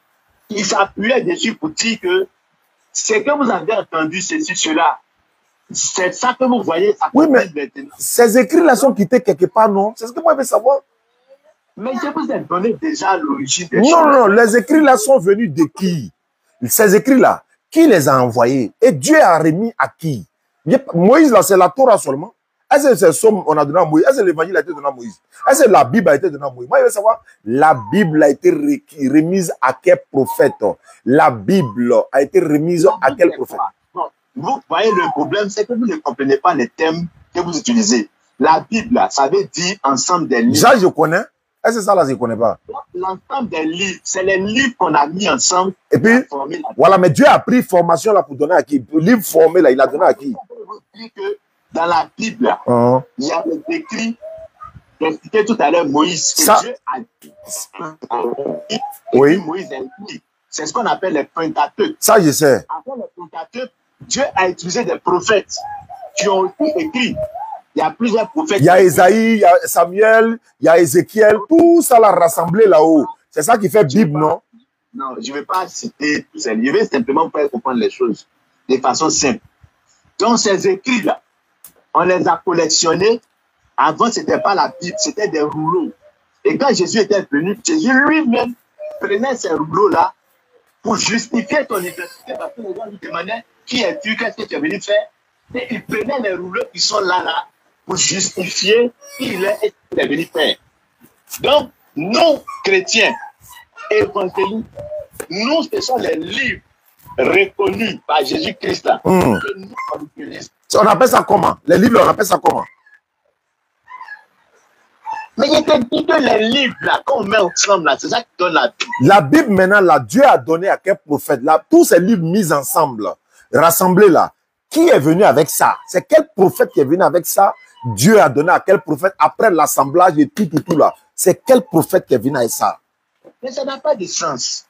Speaker 1: il s'appuyait dessus pour dire que ce que vous avez entendu, ceci, cela, c'est ça que vous voyez. Ça
Speaker 2: oui, mais ces écrits-là sont quittés quelque part, non? C'est ce que moi je veux savoir.
Speaker 1: Mais je vous ai donné déjà l'origine des
Speaker 2: choses. Non, les écrits-là sont venus de qui? Ces écrits-là, qui les a envoyés? Et Dieu a remis à qui? Moïse, là, c'est la Torah seulement. Est-ce que c'est somme on a donné à Moïse? Est-ce que l'évangile a été donné à Moïse? Est-ce que la Bible a été donnée à Moïse? Moi, je veux savoir, la Bible a été remise à quel prophète? La Bible a été remise à quel prophète?
Speaker 1: Vous voyez, le problème, c'est que vous ne comprenez pas les thèmes que vous utilisez. La Bible, là, ça veut dire ensemble des livres.
Speaker 2: Ça, je connais. Est-ce que ça, là, je ne connais pas?
Speaker 1: L'ensemble des livres, c'est les livres qu'on a mis ensemble.
Speaker 2: Et puis, voilà, mais Dieu a pris formation là pour donner à qui? Le livre formé là, il a donné à qui?
Speaker 1: Que dans la Bible, là, il y a des écrits, j'expliquais tout à l'heure Moïse, que
Speaker 2: ça...
Speaker 1: Dieu a dit.
Speaker 2: Oui.
Speaker 1: Moïse a dit. C'est ce qu'on appelle les Pentateuques.
Speaker 2: Ça, je sais.
Speaker 1: Après les Pentateuques, Dieu a utilisé des prophètes qui ont été écrits. Il y a plusieurs prophètes.
Speaker 2: Il y a Esaïe, il y a Samuel, il y a Ézéchiel, tout ça l'a rassemblé là-haut. C'est ça qui fait Bible, non?
Speaker 1: Non, je ne vais pas citer tout ça. Je vais simplement faire comprendre les choses de façon simple. Donc, ces écrits-là, on les a collectionnés. Avant, ce n'était pas la Bible, c'était des rouleaux. Et quand Jésus était venu, Jésus lui-même prenait ces rouleaux-là pour justifier ton identité, parce que les gens lui demandaient qui es-tu, qu'est-ce que tu es venu faire. Et il prenait les rouleaux qui sont là, pour justifier qui il est et ce qu'il est venu faire. Donc, nous, chrétiens, évangéliques, nous, ce sont les livres reconnus par Jésus-Christ que nous utilisons.
Speaker 2: On appelle ça comment? Les livres, on appelle ça comment?
Speaker 1: Mais il était dit que les livres, là, qu'on met ensemble, là, c'est ça qui donne la Bible.
Speaker 2: La Bible, maintenant, là, Dieu a donné à quel prophète? Là, tous ces livres mis ensemble, rassemblés là, qui est venu avec ça? C'est quel prophète qui est venu avec ça? Dieu a donné à quel prophète après l'assemblage et tout là? C'est quel prophète qui est venu avec ça?
Speaker 1: Mais ça n'a pas de sens.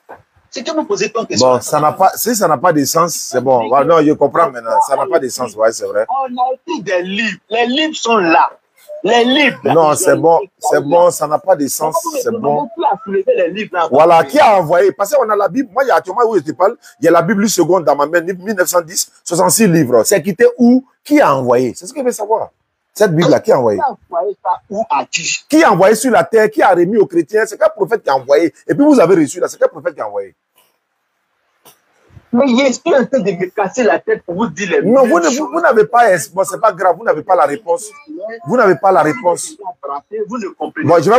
Speaker 1: C'est que vous posez ton question.
Speaker 2: Bon, ça n'a pas, si ça n'a pas de sens, c'est bon. Ouais, non, je comprends maintenant. Ça n'a pas de sens, ouais, c'est vrai.
Speaker 1: On a écrit des livres. Les livres sont là. Les livres.
Speaker 2: Non, c'est bon, ça n'a pas de sens, c'est bon.
Speaker 1: Les livres, là,
Speaker 2: voilà, qui a envoyé? Parce qu'on a la Bible. Moi, il y a actuellement où je te parle, il y a la Bible seconde dans ma main, 1910, 66 livres. C'est quitté où? Qui a envoyé? C'est ce que je veux savoir. Cette Bible-là, qui a envoyé?
Speaker 1: Qui a envoyé ça où à qui?
Speaker 2: Qui a envoyé sur la terre? Qui a remis aux chrétiens? C'est quel prophète qui a envoyé? Et puis vous avez reçu là, c'est quel prophète qui a envoyé?
Speaker 1: Mais je suis en train de me casser la tête pour vous dire les
Speaker 2: non, vous n'avez pas, bon, c'est pas grave, vous n'avez pas la réponse. Vous n'avez pas la réponse.
Speaker 1: Vous ne comprenez
Speaker 2: bon, je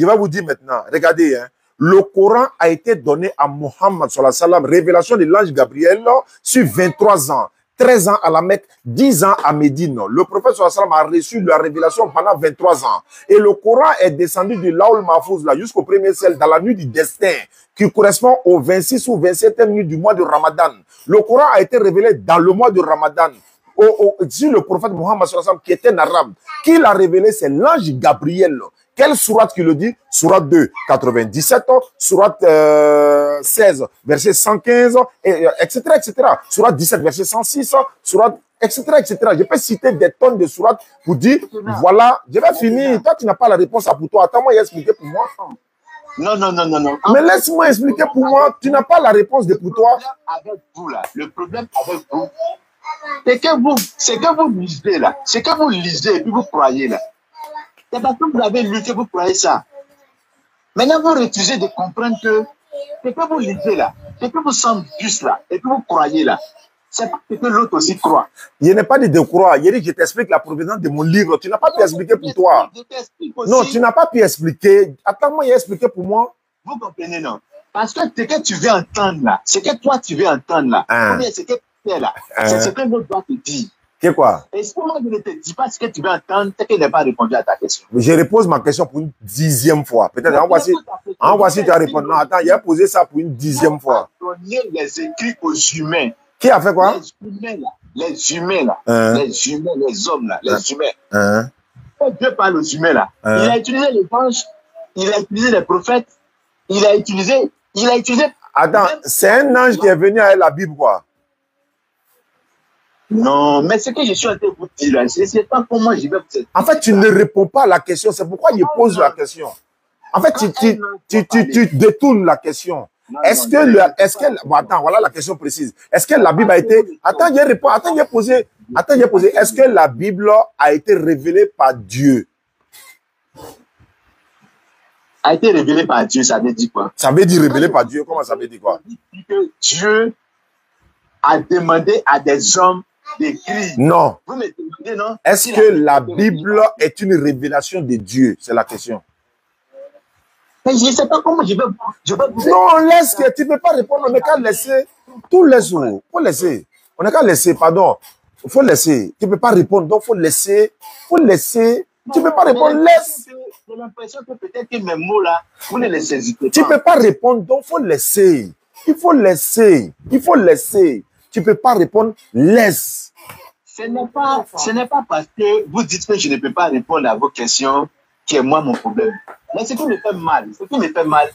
Speaker 2: vais vous dire maintenant. Regardez, hein, le Coran a été donné à Mohammed sallallahu alayhi wa sallam, révélation de l'ange Gabriel sur 23 ans. 13 ans à la Mecque, 10 ans à Médine. Le prophète sallallahu alayhi wa sallam a reçu la révélation pendant 23 ans. Et le Coran est descendu du Laoul Mahfouz là jusqu'au premier ciel dans la nuit du destin, qui correspond au 26 ou 27e nuit du mois de Ramadan. Le Coran a été révélé dans le mois de Ramadan. Sur le prophète Mohammed sallallahu alayhi wa sallam qui était un arabe. Qui l'a révélé, c'est l'ange Gabriel. Quelle sourate qui le dit? Sourate 2, 97, sourate 16, verset 115, etc., etc. Sourate 17, verset 106, sourate, etc., etc. Je peux citer des tonnes de sourates pour dire, voilà, je vais finir. Toi, tu n'as pas la réponse à pour toi. Attends-moi, expliquer pour moi.
Speaker 1: Non.
Speaker 2: Mais laisse-moi expliquer pour moi. Tu n'as pas la réponse de pour toi.
Speaker 1: Avec vous, là, le problème avec vous, c'est que vous lisez, là. C'est que vous lisez et puis vous croyez, là. C'est parce que vous avez lu que vous croyez ça. Maintenant, vous refusez de comprendre que ce que vous lisez là, ce que vous sentez juste là, et que vous croyez là, c'est pas ce que l'autre aussi croit.
Speaker 2: Je n'ai pas dit de croire. Je t'explique la provenance de mon livre. Tu n'as pas pu expliquer pour toi. Non, tu n'as pas pu expliquer. Attends-moi, il a expliqué pour moi.
Speaker 1: Vous comprenez, non? Parce que ce que tu veux entendre là, ce que toi tu veux entendre là, ce que tu fais là, c'est ce que l'autre doit te dire.
Speaker 2: Qu'est quoi?
Speaker 1: Est-ce que moi, je ne te dis pas ce que tu veux entendre, c'est qu'il n'a pas répondu à ta question.
Speaker 2: Je repose ma question pour une 10e fois. Peut-être, en voici tu as répondu. Non, attends, il a posé ça pour une 10e fois.
Speaker 1: Donner les écrits aux humains.
Speaker 2: Qui a fait quoi?
Speaker 1: Les humains, là. Les humains, les hommes, là. Les humains. Quand Dieu parle aux humains, là, il a utilisé les anges, il a utilisé les prophètes, il a utilisé.
Speaker 2: Attends, c'est un ange qui est venu avec la Bible, quoi.
Speaker 1: Non, mais ce que je suis en train de vous dire, là, c'est pas comment je vais vous dire.
Speaker 2: En fait, tu ne réponds pas à la question. C'est pourquoi je pose la question. En fait, tu détournes la question. Est-ce que, bon, attends, voilà la question précise. Est-ce que la Bible a été, attends, j'ai posé, est-ce que la Bible a été révélée par Dieu?
Speaker 1: A été révélée par Dieu, ça veut dire quoi?
Speaker 2: Ça veut dire révélée par Dieu, comment ça veut dire quoi?
Speaker 1: Ça veut dire que Dieu a demandé à des hommes d'écrire.
Speaker 2: Non.
Speaker 1: Vous me demandez, non?
Speaker 2: Est-ce que la Bible est une révélation de Dieu? C'est la question.
Speaker 1: Mais je ne sais pas comment je vais vous...
Speaker 2: Non, laisse que tu ne peux pas répondre. On n'est qu'à laisser. Tout laisse. Il faut laisser. On n'est qu'à laisser, pardon. Il faut laisser. Tu ne peux pas répondre, donc il faut laisser. Tu ne peux pas répondre, laisse.
Speaker 1: J'ai l'impression que peut-être que mes mots là, vous ne les saisissez pas.
Speaker 2: Tu ne peux pas répondre, donc il faut laisser. Il faut laisser. Tu ne peux pas répondre, laisse.
Speaker 1: Ce n'est pas parce que vous dites que je ne peux pas répondre à vos questions qui est moi mon problème. Mais ce qui me fait mal,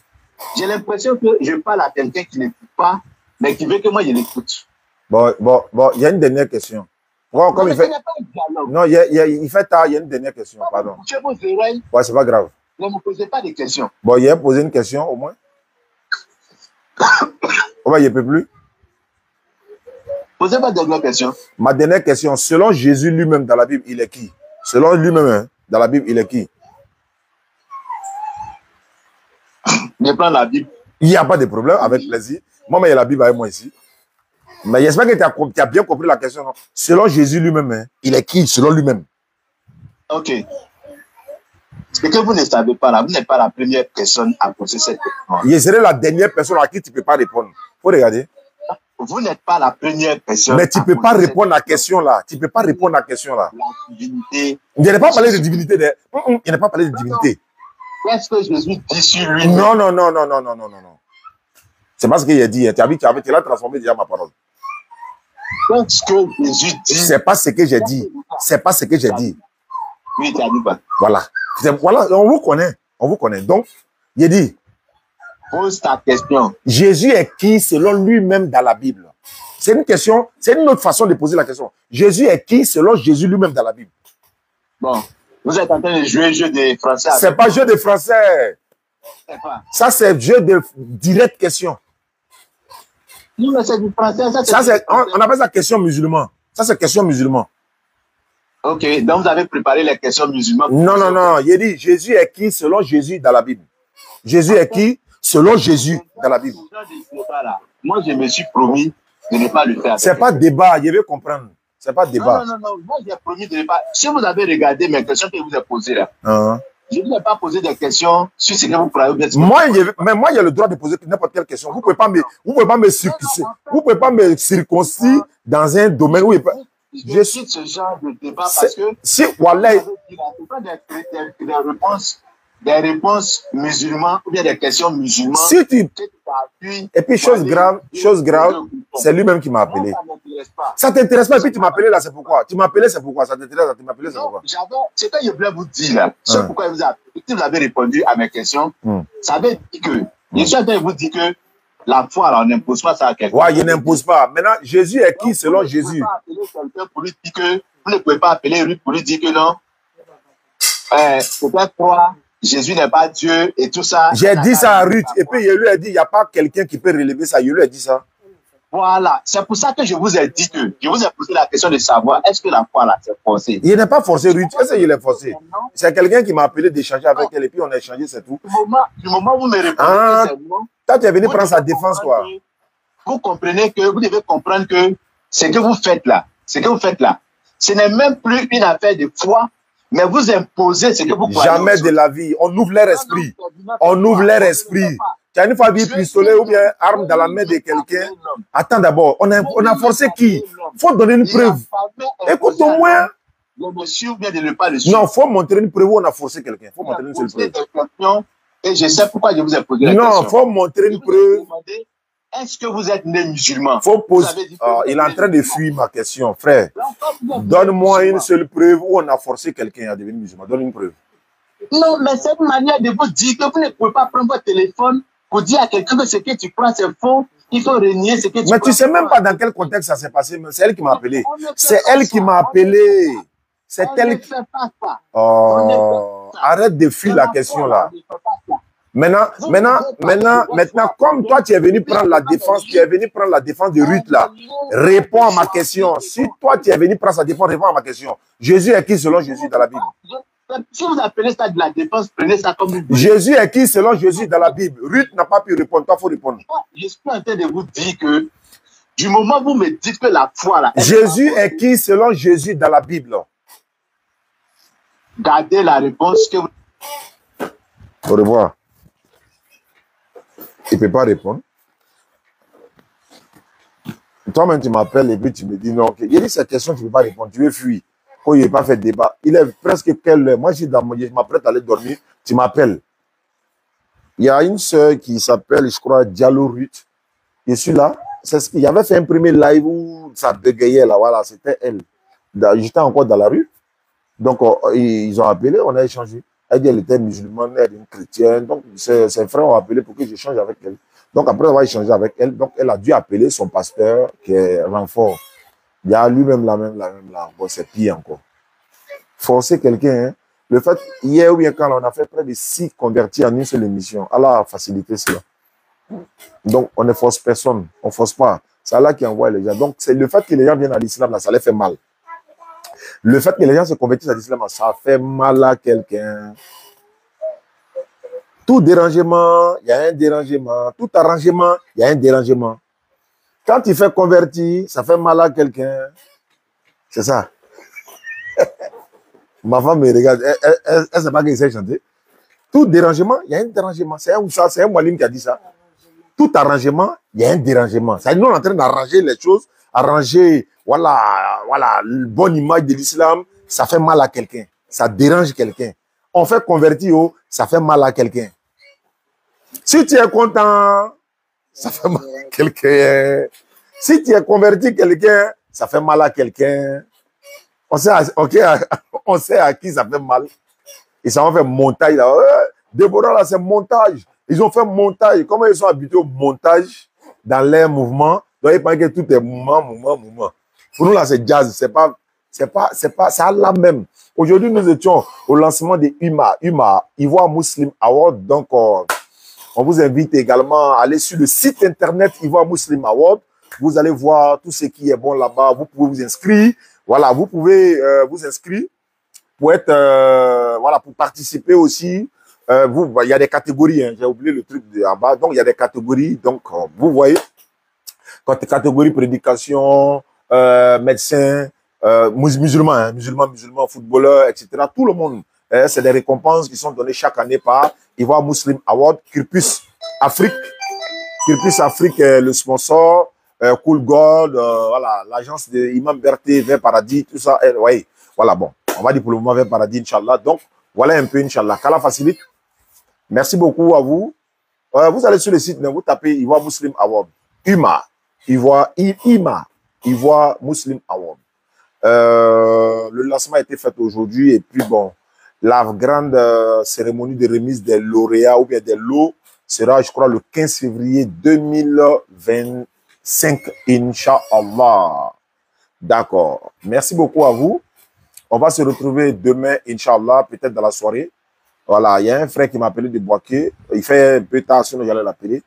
Speaker 1: j'ai l'impression que je parle à quelqu'un qui n'écoute pas, mais qui veut que moi je l'écoute.
Speaker 2: Bon, il y a une dernière question. Bon, comme il fait... Non, il fait tard, il y a une dernière question, pardon. Ouais, c'est pas grave.
Speaker 1: Ne me posez pas de questions.
Speaker 2: Bon, il a posé une question au moins. Oh, il ne peut plus.
Speaker 1: Posez ma dernière question.
Speaker 2: Ma dernière question, selon Jésus lui-même dans la Bible, il est qui? Selon lui-même, hein, dans la Bible, il est qui?
Speaker 1: Je prends la Bible.
Speaker 2: Il n'y a pas de problème, avec plaisir. Moi, il y a la Bible avec moi ici. Mais j'espère que tu as bien compris la question. Non? Selon Jésus lui-même, hein, il est qui selon lui-même?
Speaker 1: Ok. Ce que vous ne savez pas là, vous n'êtes pas la première personne à poser cette question.
Speaker 2: Je serai la dernière personne à qui tu ne peux pas répondre. Il faut regarder.
Speaker 1: Vous n'êtes pas la première personne.
Speaker 2: Mais tu ne peux pas répondre à la question là. Tu ne peux pas répondre à la question là.
Speaker 1: La divinité.
Speaker 2: Je n'ai pas parlé de divinité. Je n'ai pas parlé de divinité.
Speaker 1: Qu'est-ce que Jésus dit sur lui?
Speaker 2: Non. C'est pas ce qu'il a dit. Tu l'as transformé déjà ma parole.
Speaker 1: Qu'est-ce que Jésus dit?
Speaker 2: C'est pas ce que j'ai dit. C'est pas ce que j'ai dit.
Speaker 1: Oui, tu as dit pas.
Speaker 2: Voilà. Voilà, on vous connaît. Donc, il dit.
Speaker 1: Pose ta question.
Speaker 2: Jésus est qui selon lui-même dans la Bible? C'est une question, c'est une autre façon de poser la question. Jésus est qui selon Jésus lui-même dans la Bible?
Speaker 1: Bon, vous êtes en train de jouer jeu de français.
Speaker 2: C'est pas jeu de français. Ça, c'est jeu de direct question.
Speaker 1: Non, mais c'est du français.
Speaker 2: On appelle ça question musulman. Ça, c'est question musulman.
Speaker 1: Ok, donc vous avez préparé les questions musulmanes.
Speaker 2: Non. Il dit Jésus est qui selon Jésus dans la Bible? Jésus est qui selon Jésus dans la Bible?
Speaker 1: Moi, je me suis promis de ne pas le faire.
Speaker 2: C'est pas débat, je veux comprendre. C'est pas débat.
Speaker 1: Non. Moi, j'ai promis de ne pas. Si vous avez regardé mes questions que je vous ai posées là, je ne vous ai pas posé des questions sur ce que vous croyez bien.
Speaker 2: Moi, j'ai le droit de poser n'importe quelle question. Vous ne pouvez pas me circoncire dans un domaine où il peut.
Speaker 1: Je suis ce genre de débat parce que
Speaker 2: si voilà,
Speaker 1: des réponses musulmanes ou bien des questions musulmanes.
Speaker 2: Si tu... Et puis chose grave, c'est lui-même qui m'a appelé. Ça t'intéresse pas et puis tu m'as appelé là, c'est pourquoi? Tu m'as appelé, c'est pourquoi? Ça t'intéresse, tu m'as appelé, c'est pourquoi?
Speaker 1: C'est que je voulais vous dire là. C'est pourquoi vous avez répondu à mes questions. Ça veut dire que je suis en train de vous dire que la foi, là, on n'impose pas ça à quelqu'un.
Speaker 2: Ouais, il n'impose pas. Maintenant, Jésus est qui selon Jésus?
Speaker 1: Vous ne pouvez pas appeler Ruth pour lui dire que non. Peut-être quoi? Jésus n'est pas Dieu et tout ça.
Speaker 2: J'ai dit ça à Ruth et puis je lui ai dit, il n'y a pas quelqu'un qui peut relever ça. Je lui ai dit ça.
Speaker 1: Voilà. C'est pour ça que je vous ai dit que je vous ai posé la question de savoir est-ce que la foi là, c'est forcé?
Speaker 2: Il n'est pas forcé, Ruth. Est-ce qu'il est forcé? C'est quelqu'un qui m'a appelé d'échanger avec elle et puis on a échangé, c'est tout.
Speaker 1: Du moment où vous me répondez, c'est bon.
Speaker 2: Toi, tu es venu prendre sa défense, quoi.
Speaker 1: Vous comprenez que vous devez comprendre que ce que vous faites là, ce n'est même plus une affaire de foi, mais vous imposez ce que vous croyez.
Speaker 2: Jamais de la vie. On ouvre leur esprit. On ouvre leur esprit. Tu as une fois vu pistolet ou bien arme dans la main de quelqu'un. Attends d'abord, on a forcé qui? Il faut donner une preuve. Écoute au moins.
Speaker 1: Le monsieur ou bien de ne pas le
Speaker 2: Non, il faut montrer une preuve où on a forcé quelqu'un. Il faut montrer une seule preuve.
Speaker 1: Et je sais pourquoi je vous ai posé la question.
Speaker 2: Non, il faut montrer une preuve.
Speaker 1: Est-ce que vous êtes né musulman?
Speaker 2: Faut poser. Il est en train de fuir ma question, frère. Donne-moi une seule preuve où on a forcé quelqu'un à devenir musulman. Donne une preuve.
Speaker 1: Non, mais c'est une manière de vous dire que vous ne pouvez pas prendre votre téléphone pour dire à quelqu'un que ce que tu crois c'est faux. Il faut renier ce que tu crois.
Speaker 2: Mais tu ne sais même pas dans quel contexte ça s'est passé. C'est elle qui m'a appelé. C'est elle qui m'a appelé. C'est elle qui. Oh, arrête de fuir la question là. Maintenant, comme toi, tu es venu prendre la défense, de Ruth là, réponds à ma question. Si toi, tu es venu prendre sa défense, réponds à ma question. Jésus est qui selon Jésus dans la Bible?
Speaker 1: Si vous appelez ça de la défense, prenez ça comme une...
Speaker 2: Jésus est qui selon Jésus dans la Bible? Ruth n'a pas pu répondre, toi, il faut répondre.
Speaker 1: Je suis en train de vous dire que du moment où vous me dites que la foi là...
Speaker 2: Jésus est qui selon Jésus dans la Bible?
Speaker 1: Gardez la réponse que vous...
Speaker 2: Au revoir. Il ne peut pas répondre. Toi-même, tu m'appelles et puis tu me dis non. Okay. Il dit cette question, tu ne peux pas répondre. Tu veux fuir. Quand il n'a pas fait de débat. Il est presque quelle heure? Moi, je m'apprête à aller dormir. Tu m'appelles. Il y a une soeur qui s'appelle, je crois, Diallo Ruth. Je suis là. C'est ce qu'il avait fait un premier live où ça bégayait là. Voilà, c'était elle. J'étais encore dans la rue. Donc, ils ont appelé, on a échangé. Elle dit qu'elle était musulmane, elle est une chrétienne. Donc, ses frères ont appelé pour que j'échange avec elle. Donc, après avoir échangé avec elle, donc, elle a dû appeler son pasteur, qui est renfort. Il y a lui-même la même là. Bon, c'est pire encore. Forcer quelqu'un, hein. Le fait, hier ou bien quand on a fait près de 6 convertis en une seule émission, Allah a facilité cela. Donc, on ne force personne. On ne force pas. C'est Allah qui envoie les gens. Donc, c'est le fait que les gens viennent à l'islam, là, ça les fait mal. Le fait que les gens se convertissent à l'islam, ça fait mal à quelqu'un. Tout dérangement, il y a un dérangement. Tout arrangement, il y a un dérangement. Quand tu fais convertir, ça fait mal à quelqu'un. C'est ça. Ma femme me regarde. Elle ne sait pas qu'il sait chanter. Tout dérangement, il y a un dérangement. C'est un Moualim qui a dit ça. Tout arrangement, il y a un dérangement. C'est nous on est en train d'arranger les choses, arranger, voilà, la bonne image de l'islam, ça fait mal à quelqu'un. Ça dérange quelqu'un. On fait convertir, ça fait mal à quelqu'un. Si tu es content, ça fait mal à quelqu'un. Si tu es converti quelqu'un, ça fait mal à quelqu'un. On sait à qui ça fait mal. Et ça va faire montage. Là. Déborah, là, c'est montage. Ils ont fait montage. Comment ils sont habitués au montage dans leurs mouvements? Donc, ils pensent que tout est mouvement. Pour nous, là, c'est jazz. C'est pas ça là même. Aujourd'hui, nous étions au lancement de Ivoire Muslim Award. Donc, on vous invite également à aller sur le site internet Ivoire Muslim Award. Vous allez voir tout ce qui est bon là-bas. Vous pouvez vous inscrire. Voilà, vous pouvez vous inscrire pour être, pour participer aussi. Il y a des catégories, hein, j'ai oublié le truc de là-bas. Donc, il y a des catégories. Donc, vous voyez, catégorie prédication, médecin, musulman, footballeur, etc. Tout le monde. C'est des récompenses qui sont données chaque année par Ivoire Muslim Award, Kirpus Afrique. Kirpus Afrique est le sponsor. Cool Gold, voilà, l'agence de Imam Berté, Vers Paradis, tout ça. Oui, voilà, bon. On va dire pour le moment Vers Paradis, Inch'Allah. Donc, voilà un peu, Inch'Allah. Qu'Allah facilite. Merci beaucoup à vous. Vous allez sur le site, vous tapez Ivoire Muslim Award. Ivoire Muslim Award. Le lancement a été fait aujourd'hui et puis bon, la grande cérémonie de remise des lauréats ou bien des lots sera, je crois, le 15 février 2025, Inch'Allah. D'accord. Merci beaucoup à vous. On va se retrouver demain, Inch'Allah, peut-être dans la soirée. Voilà, il y a un frère qui m'a appelé de Boaké. Il fait un peu tard, sinon j'allais l'appeler.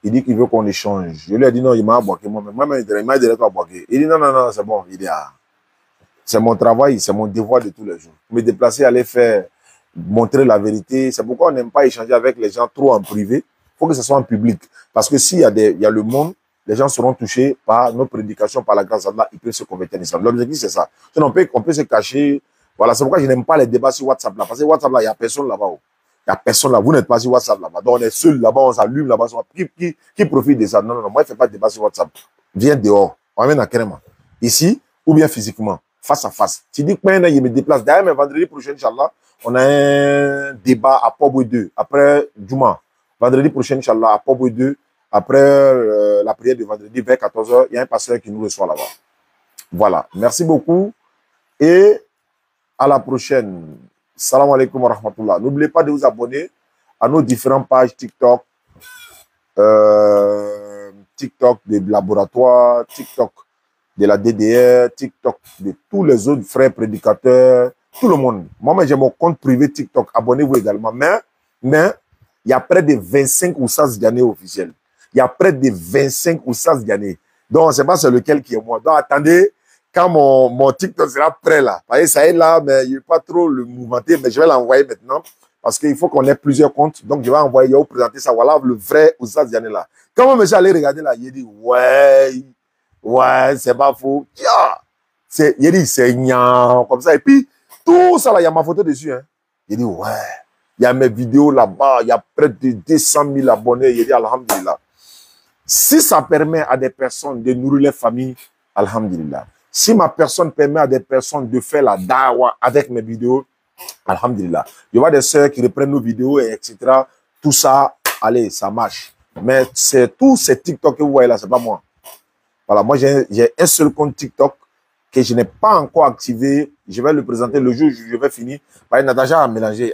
Speaker 2: Il dit qu'il veut qu'on échange. Je lui ai dit non, il m'a Boaké moi-même. Moi-même, il m'a dit à Boaké. Il dit non, c'est bon. Il dit c'est mon travail, c'est mon devoir de tous les jours. Me déplacer, aller faire, montrer la vérité. C'est pourquoi on n'aime pas échanger avec les gens trop en privé. Il faut que ce soit en public. Parce que s'il y a le monde, les gens seront touchés par nos prédications, par la grâce d'Allah, ils peuvent se convertir en islam. L'objectif, c'est ça. Sinon, on peut se cacher. Voilà, c'est pourquoi je n'aime pas les débats sur WhatsApp là. Parce que WhatsApp là, il n'y a personne là-bas. Il n'y a personne là. Vous n'êtes pas sur WhatsApp là-bas. Donc, on est seul là-bas, on s'allume là-bas. Qui profite de ça? Non, non, non. Moi, je ne fais pas de débat sur WhatsApp. Viens dehors. On amène à Kéréma. Ici, ou bien physiquement, face à face. Tu dis que maintenant, il me déplace. D'ailleurs, mais vendredi prochain, Inch'Allah, on a un débat à Poboué 2, après Juma. Vendredi prochain, Inch'Allah, à Poboué 2, après la prière de vendredi, vers 14h, il y a un pasteur qui nous reçoit là-bas. Voilà. Merci beaucoup. Et à la prochaine. Salam alaikum wa rahmatullah. N'oubliez pas de vous abonner à nos différentes pages TikTok, TikTok des laboratoires, TikTok de la DDR, TikTok de tous les autres frères prédicateurs, tout le monde. Moi, j'ai mon compte privé TikTok. Abonnez-vous également. Mais, il y a près de 25 ou 16 d'années officiels. Il y a près de 25 ou 16 d'années. Donc, on ne sait pas c'est lequel qui est moi. Donc, attendez. Quand mon TikTok sera prêt là, vous voyez, ça est là, mais il ne pas trop le mouvementer, mais je vais l'envoyer maintenant parce qu'il faut qu'on ait plusieurs comptes. Donc, je vais envoyer, je vais vous présenter ça. Voilà le vrai Oustaz Diané là. Quand moi, je suis allé regarder là, il dit, ouais, c'est pas faux. Il dit, c'est gnan, comme ça. Et puis, tout ça là, il y a ma photo dessus. Hein. Il dit, ouais, il y a mes vidéos là-bas, il y a près de 200 000 abonnés. Il dit, alhamdulillah. Si ça permet à des personnes de nourrir les familles, alhamdulillah. Si ma personne permet à des personnes de faire la dawa avec mes vidéos, alhamdulillah. Il y aura des sœurs qui reprennent nos vidéos, etc. Tout ça, allez, ça marche. Mais c'est tous ces TikTok que vous voyez là, c'est pas moi. Voilà, moi j'ai un seul compte TikTok que je n'ai pas encore activé. Je vais le présenter le jour où je vais finir. Par exemple, Natacha a mélangé.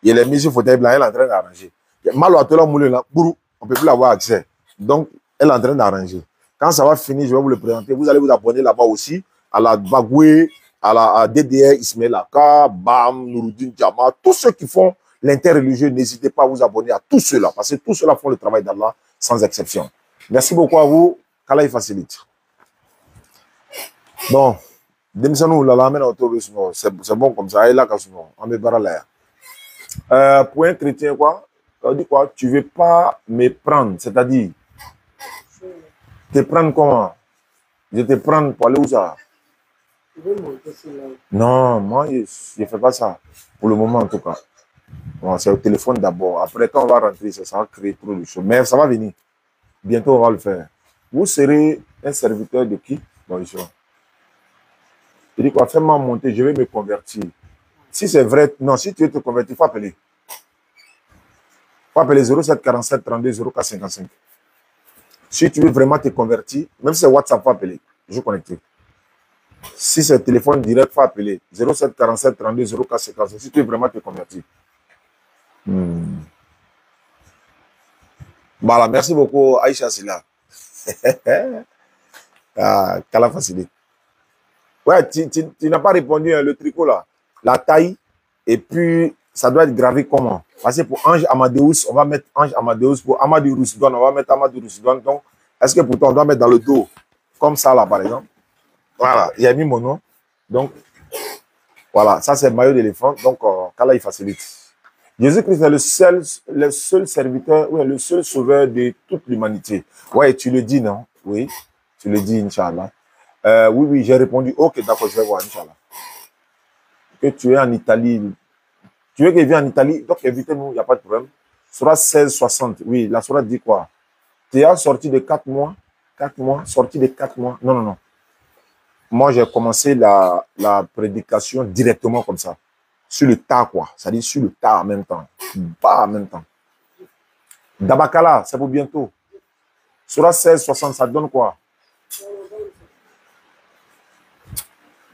Speaker 2: Il est mis sur fauteuil blanc, elle est en train d'arranger. Malo à tout là, on ne peut plus avoir accès. Donc, elle est en train d'arranger. Quand ça va finir, je vais vous le présenter. Vous allez vous abonner là-bas aussi à la Bagoué, à la DDR, Ismaël Aka, Bam, Nouroudine Djama. Tous ceux qui font l'interreligieux, n'hésitez pas à vous abonner à tous ceux-là. Parce que tous ceux-là font le travail d'Allah sans exception. Merci beaucoup à vous. Qu'Allah facilite. Bon, c'est bon comme ça. Pour un chrétien, quoi? On dit quoi? Tu ne veux pas me prendre, c'est-à-dire te prendre comment? Je te prends pour aller où ça? Non, moi, je ne fais pas ça. Pour le moment, en tout cas. Bon, c'est au téléphone d'abord. Après, quand on va rentrer, ça va créer trop de choses. Mais ça va venir. Bientôt, on va le faire. Vous serez un serviteur de qui? Bon, je dis quoi? Fais-moi monter, je vais me convertir. Si c'est vrai, non, si tu veux te convertir, il faut appeler. Il faut appeler 07 47 32 04 55. Si tu veux vraiment te convertir, même si c'est WhatsApp, il faut appeler. Je vais connecter. Si c'est téléphone direct, il faut appeler 07 47 32 04 55. Si tu veux vraiment te convertir. Voilà, merci beaucoup, Aïcha Silla. Qu'Allah facilite. Ouais, tu n'as pas répondu, hein, le tricot là. La taille, et puis ça doit être gravé comment? Parce que pour Ange Amadeus, on va mettre Ange Amadeus. Pour Amadou Roussidon, on va mettre Amadou Roussidon. Donc, est-ce que pourtant on doit mettre dans le dos? Comme ça là, par exemple. Voilà, il a mis mon nom. Donc, voilà, ça c'est le maillot d'éléphant. Donc, qu'Allah il facilite. Jésus-Christ est le seul serviteur, oui, le seul sauveur de toute l'humanité. Ouais, tu le dis, non? Oui, tu le dis, Inch'Allah. Oui, j'ai répondu. Ok, d'accord, je vais voir, Inch'Allah. Que tu es en Italie. Tu veux qu'il vienne en Italie? Donc, évitez-nous, il n'y a pas de problème. Sourate 16-60. Oui, la sourate dit quoi? Tu as sorti de 4 mois? 4 mois? Sorti de 4 mois? Non, non, non. Moi, j'ai commencé la prédication directement comme ça. Sur le tas, quoi. C'est-à-dire sur le tas en même temps. Pas en même temps. Dabakala, c'est pour bientôt. Sourate 16-60, ça donne quoi?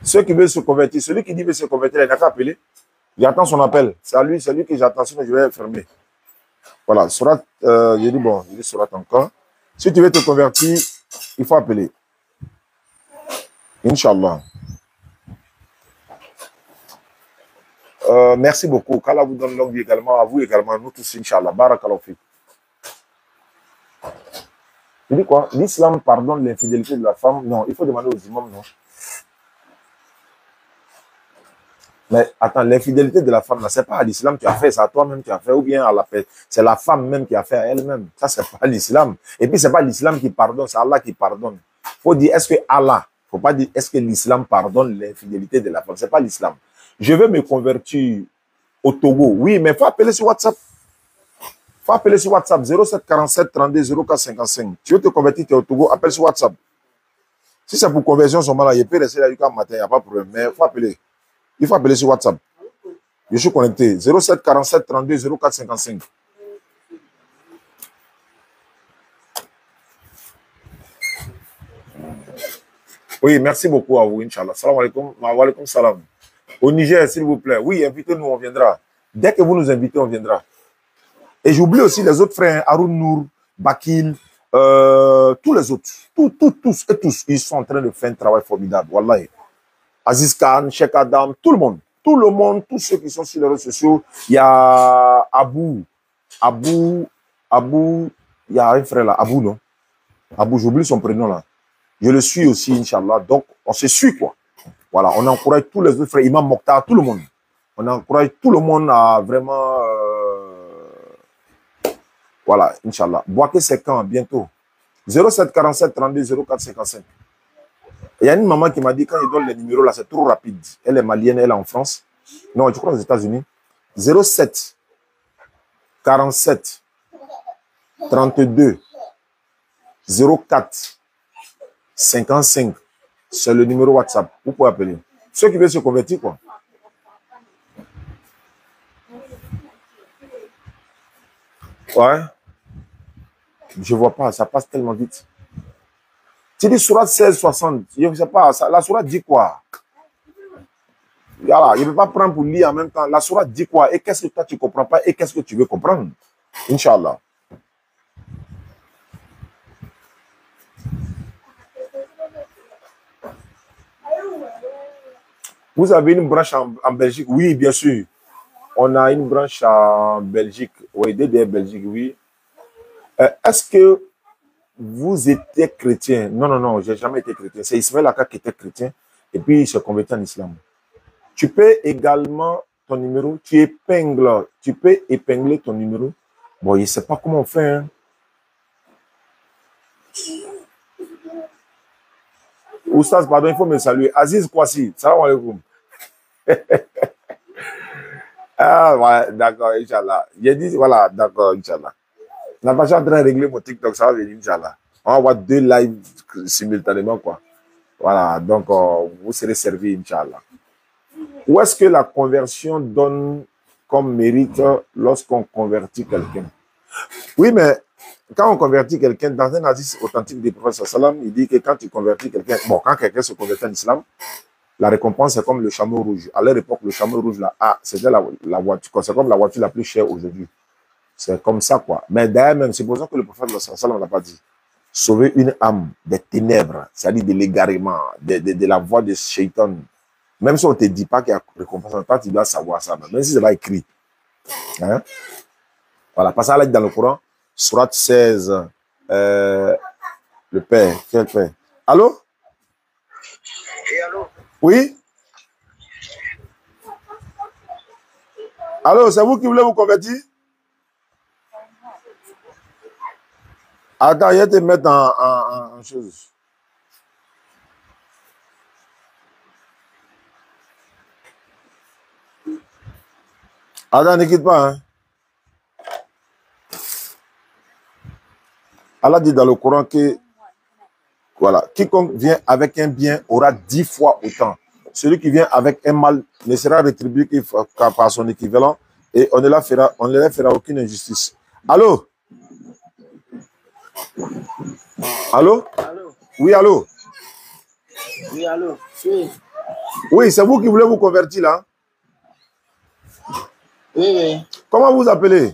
Speaker 2: Ceux qui veulent se convertir, celui qui dit veut se convertir, il n'a qu'à appeler. J'attends son appel. C'est lui que j'attends, sinon je vais fermer. Voilà, Sourate, j'ai dit bon, j'ai dit Sourate encore. Si tu veux te convertir, il faut appeler. Inch'Allah. Merci beaucoup. Qu'Allah vous donne longue vie également, à vous également, nous tous, Inch'Allah. Barakallahu fik. Tu dis quoi? L'islam pardonne l'infidélité de la femme? Non, il faut demander aux imams, non? Mais attends, l'infidélité de la femme, c'est pas à l'islam tu as fait, c'est à toi-même tu as fait, ou bien à la paix. C'est la femme même qui a fait à elle-même. Ça, c'est pas l'islam. Et puis, c'est pas l'islam qui pardonne, c'est Allah qui pardonne. Faut dire, est-ce que Allah, faut pas dire, est-ce que l'islam pardonne l'infidélité de la femme? C'est pas l'islam. Je veux me convertir au Togo. Oui, mais il faut appeler sur WhatsApp. Il faut appeler sur WhatsApp 07 47 32 04 55. Tu veux te convertir, tu es au Togo, appelle sur WhatsApp. Si c'est pour conversion, là, il peut rester là jusqu'à matin, il n'y a pas de problème. Mais il faut appeler. Il faut appeler sur WhatsApp. Je suis connecté. 07 47 32 04 55. Oui, merci beaucoup à vous, Inch'Allah. Salam alaikum. Wa alaikum salam. Au Niger, s'il vous plaît. Oui, invitez-nous, on viendra. Dès que vous nous invitez, on viendra. Et j'oublie aussi les autres frères, Haroun Nour, Bakil, tous les autres. Tous, ils sont en train de faire un travail formidable. Wallahi. Aziz Khan, Cheikh Adam, tout le monde, tous ceux qui sont sur les réseaux sociaux. Il y a Abou, il y a un frère là, Abou, non? Abou, j'oublie son prénom là. Je le suis aussi, Inch'Allah. Donc, on se suit, quoi. Voilà, on encourage tous les autres frères, Imam Mokhtar, tout le monde. On encourage tout le monde à vraiment... Voilà, Inch'Allah. Boaké, c'est quand? Bientôt. 07 47 32 04 55. Il y a une maman qui m'a dit, quand il donne les numéros là, c'est trop rapide. Elle est malienne, elle est en France. Non, je crois aux États-Unis. 07 47 32 04 55. C'est le numéro WhatsApp. Vous pouvez appeler. Ceux qui veulent se convertir, quoi. Ouais. Je ne vois pas, ça passe tellement vite. Tu dis Sourate 16, 60. Je ne sais pas, la Sourate dit quoi? Voilà, il ne peut pas prendre pour lire en même temps. La Sourate dit quoi? Et qu'est-ce que toi tu ne comprends pas? Et qu'est-ce que tu veux comprendre? Inch'Allah. Vous avez une branche en Belgique? Oui, bien sûr. On a une branche en Belgique. Oui, DDR Belgique, oui. Est-ce que vous étiez chrétien? Non, je n'ai jamais été chrétien. C'est Ismaël Aka qui était chrétien et puis il se convertit en islam. Tu peux également ton numéro, tu peux épingler ton numéro. Bon, je ne sais pas comment on fait. Hein. Oustaz, pardon, il faut me saluer. Aziz Kwasi, salam alaikum. Ah, ouais, d'accord, Inch'Allah. J'ai dit, voilà, d'accord, Inch'Allah. On n'a pas en train de régler mon TikTok, ça va venir, Inch'Allah. On va avoir 2 lives simultanément, quoi. Voilà, donc vous serez servis, Inch'Allah. Où est-ce que la conversion donne comme mérite lorsqu'on convertit quelqu'un? Oui, mais quand on convertit quelqu'un, dans un hadith authentique du prophète sallam, il dit que quand tu convertis quelqu'un, bon, quand quelqu'un se convertit en islam, la récompense c'est comme le chameau rouge. À leur époque, le chameau rouge, là, c'était la voiture, c'est comme la voiture la plus chère aujourd'hui. C'est comme ça, quoi. Mais d'ailleurs, même, c'est pour ça que le prophète sallam n'a pas dit sauver une âme des ténèbres, c'est-à-dire de l'égarement, de la voie de Shaitan. Même si on ne te dit pas qu'il y a récompense, tu dois savoir ça, même si c'est pas écrit. Hein? Voilà, parce que là, dans le Coran, Sourate 16, le Père, quel Père? Allô?
Speaker 3: Et allô?
Speaker 2: Oui? Allô, c'est vous qui voulez vous convertir? Attends, je vais te mettre en chose. Attends, ne quitte pas. Hein. Allah dit dans le Coran que voilà, quiconque vient avec un bien aura 10 fois autant. Celui qui vient avec un mal ne sera rétribué que par son équivalent et on ne leur fera aucune injustice. Allô? Allô?
Speaker 3: Allô?
Speaker 2: Oui, allô?
Speaker 3: Oui, allô? Oui.
Speaker 2: Oui, c'est vous qui voulez vous convertir là?
Speaker 3: Oui, oui.
Speaker 2: Comment vous appelez?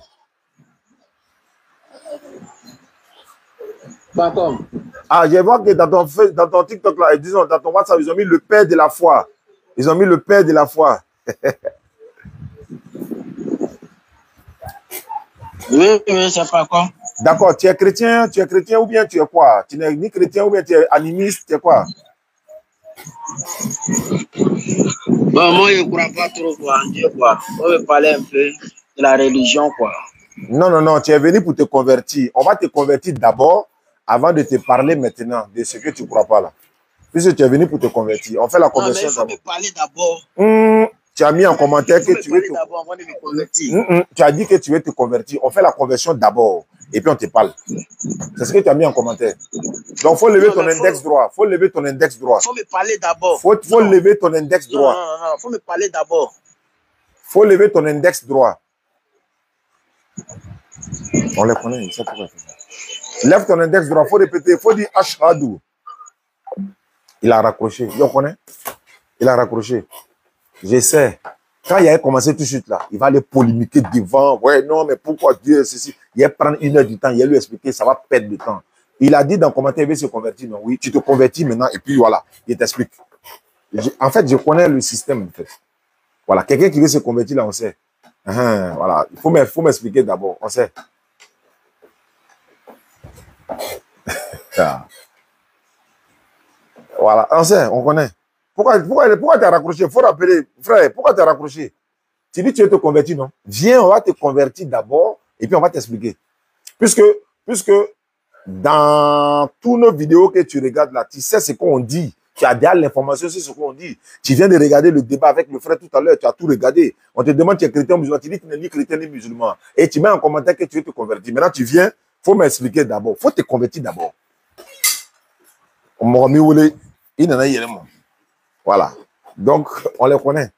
Speaker 3: Bakom.
Speaker 2: Ah, je vois que dans ton TikTok là, disons, dans ton WhatsApp, ils ont mis le père de la foi. Ils ont mis le père de la foi.
Speaker 3: Oui, c'est pas quoi.
Speaker 2: D'accord, tu es chrétien ou bien tu es quoi? Tu n'es ni chrétien ou bien tu es animiste, tu es quoi?
Speaker 3: Bon, moi, je ne crois pas trop en Dieu, quoi. On veut parler un peu de la religion, quoi.
Speaker 2: Non, tu es venu pour te convertir. On va te convertir d'abord avant de te parler maintenant de ce que tu ne crois pas là. Puisque tu es venu pour te convertir. On fait la conversion
Speaker 3: d'abord. Non, mais il faut me parler d'abord.
Speaker 2: Tu as mis en commentaire que tu veux te... Tu as dit que tu veux te convertir. On fait la conversion d'abord et puis on te parle. C'est ce que tu as mis en commentaire. Donc, il faut lever ton index droit. Il faut lever ton index droit.
Speaker 3: Il faut me parler d'abord.
Speaker 2: Il faut lever ton index droit.
Speaker 3: Non. Il faut me parler d'abord.
Speaker 2: Il faut lever ton index droit. On les connaît, il sait pourquoi. Lève ton index droit. Il faut répéter. Il faut dire Ashhadu. Il a raccroché. Tu connais? Il a raccroché. J'essaie. Quand il a commencé tout de suite là, il va aller polémiquer devant. Ouais, non, mais pourquoi Dieu, ceci? Il va prendre 1 heure du temps. Il va lui expliquer, ça va perdre du temps. Il a dit dans le commentaire, il veut se convertir. Non, oui, tu te convertis maintenant et puis voilà, il t'explique. En fait, je connais le système. En fait. Voilà, quelqu'un qui veut se convertir là, on sait. Voilà, il faut m'expliquer d'abord, on sait. Voilà, on sait, on connaît. Pourquoi tu as raccroché? Il faut rappeler, frère, pourquoi tu as raccroché? Tu dis que tu veux te convertir, non? Viens, on va te convertir d'abord et puis on va t'expliquer. Puisque dans toutes nos vidéos que tu regardes là, tu sais ce qu'on dit. Tu as déjà l'information sur ce qu'on dit. Tu viens de regarder le débat avec le frère tout à l'heure, tu as tout regardé. On te demande si tu es chrétien ou musulman, tu dis que tu n'es ni chrétien ni musulman. Et tu mets en commentaire que tu veux te convertir. Maintenant, tu viens, il faut m'expliquer d'abord. Il faut te convertir d'abord. On m'a remis où il n'en a rien. Voilà. Donc, on les connaît.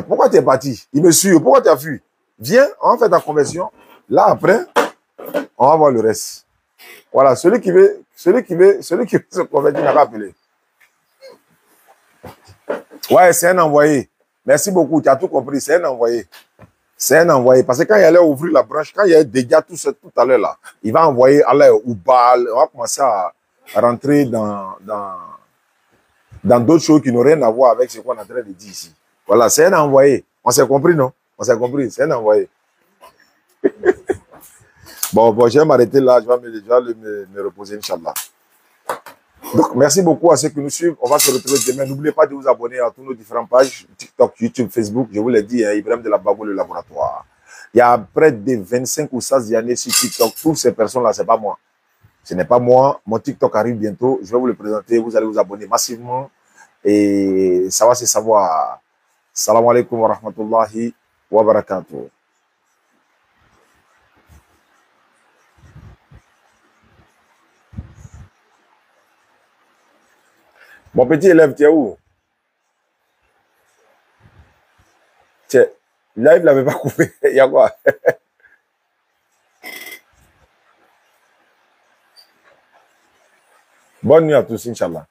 Speaker 2: Pourquoi tu es parti? Il me suit. Pourquoi tu as fui? Viens, on fait ta conversion. Là, après, on va voir le reste. Voilà. Celui qui veut se convertir n'a pas appelé. Ouais, c'est un envoyé. Merci beaucoup. Tu as tout compris. C'est un envoyé. C'est un envoyé. Parce que quand il allait ouvrir la branche, quand il y a des dégâts tout à l'heure là, il va envoyer Allah ou Baal. On va commencer à rentrer dans d'autres choses qui n'ont rien à voir avec ce qu'on est en train de dire ici. Voilà, c'est un envoyé. On s'est compris, non? On s'est compris, c'est un envoyé. Bon, je vais m'arrêter là, je vais me reposer, Inch'Allah. Donc, merci beaucoup à ceux qui nous suivent. On va se retrouver demain. N'oubliez pas de vous abonner à toutes nos différentes pages, TikTok, YouTube, Facebook. Je vous l'ai dit, Ibrahim de la Bago, le laboratoire. Il y a près de 25 ou 16 années sur TikTok. Toutes ces personnes-là, ce n'est pas moi. Ce n'est pas moi. Mon TikTok arrive bientôt. Je vais vous le présenter. Vous allez vous abonner massivement. Et ça va se savoir. Salam alaikum wa rahmatullahi wa barakatuh. Mon petit élève, tu es où? Là, il ne l'avait pas coupé. Il y a quoi? Bonne nuit à tous, Inch'Allah.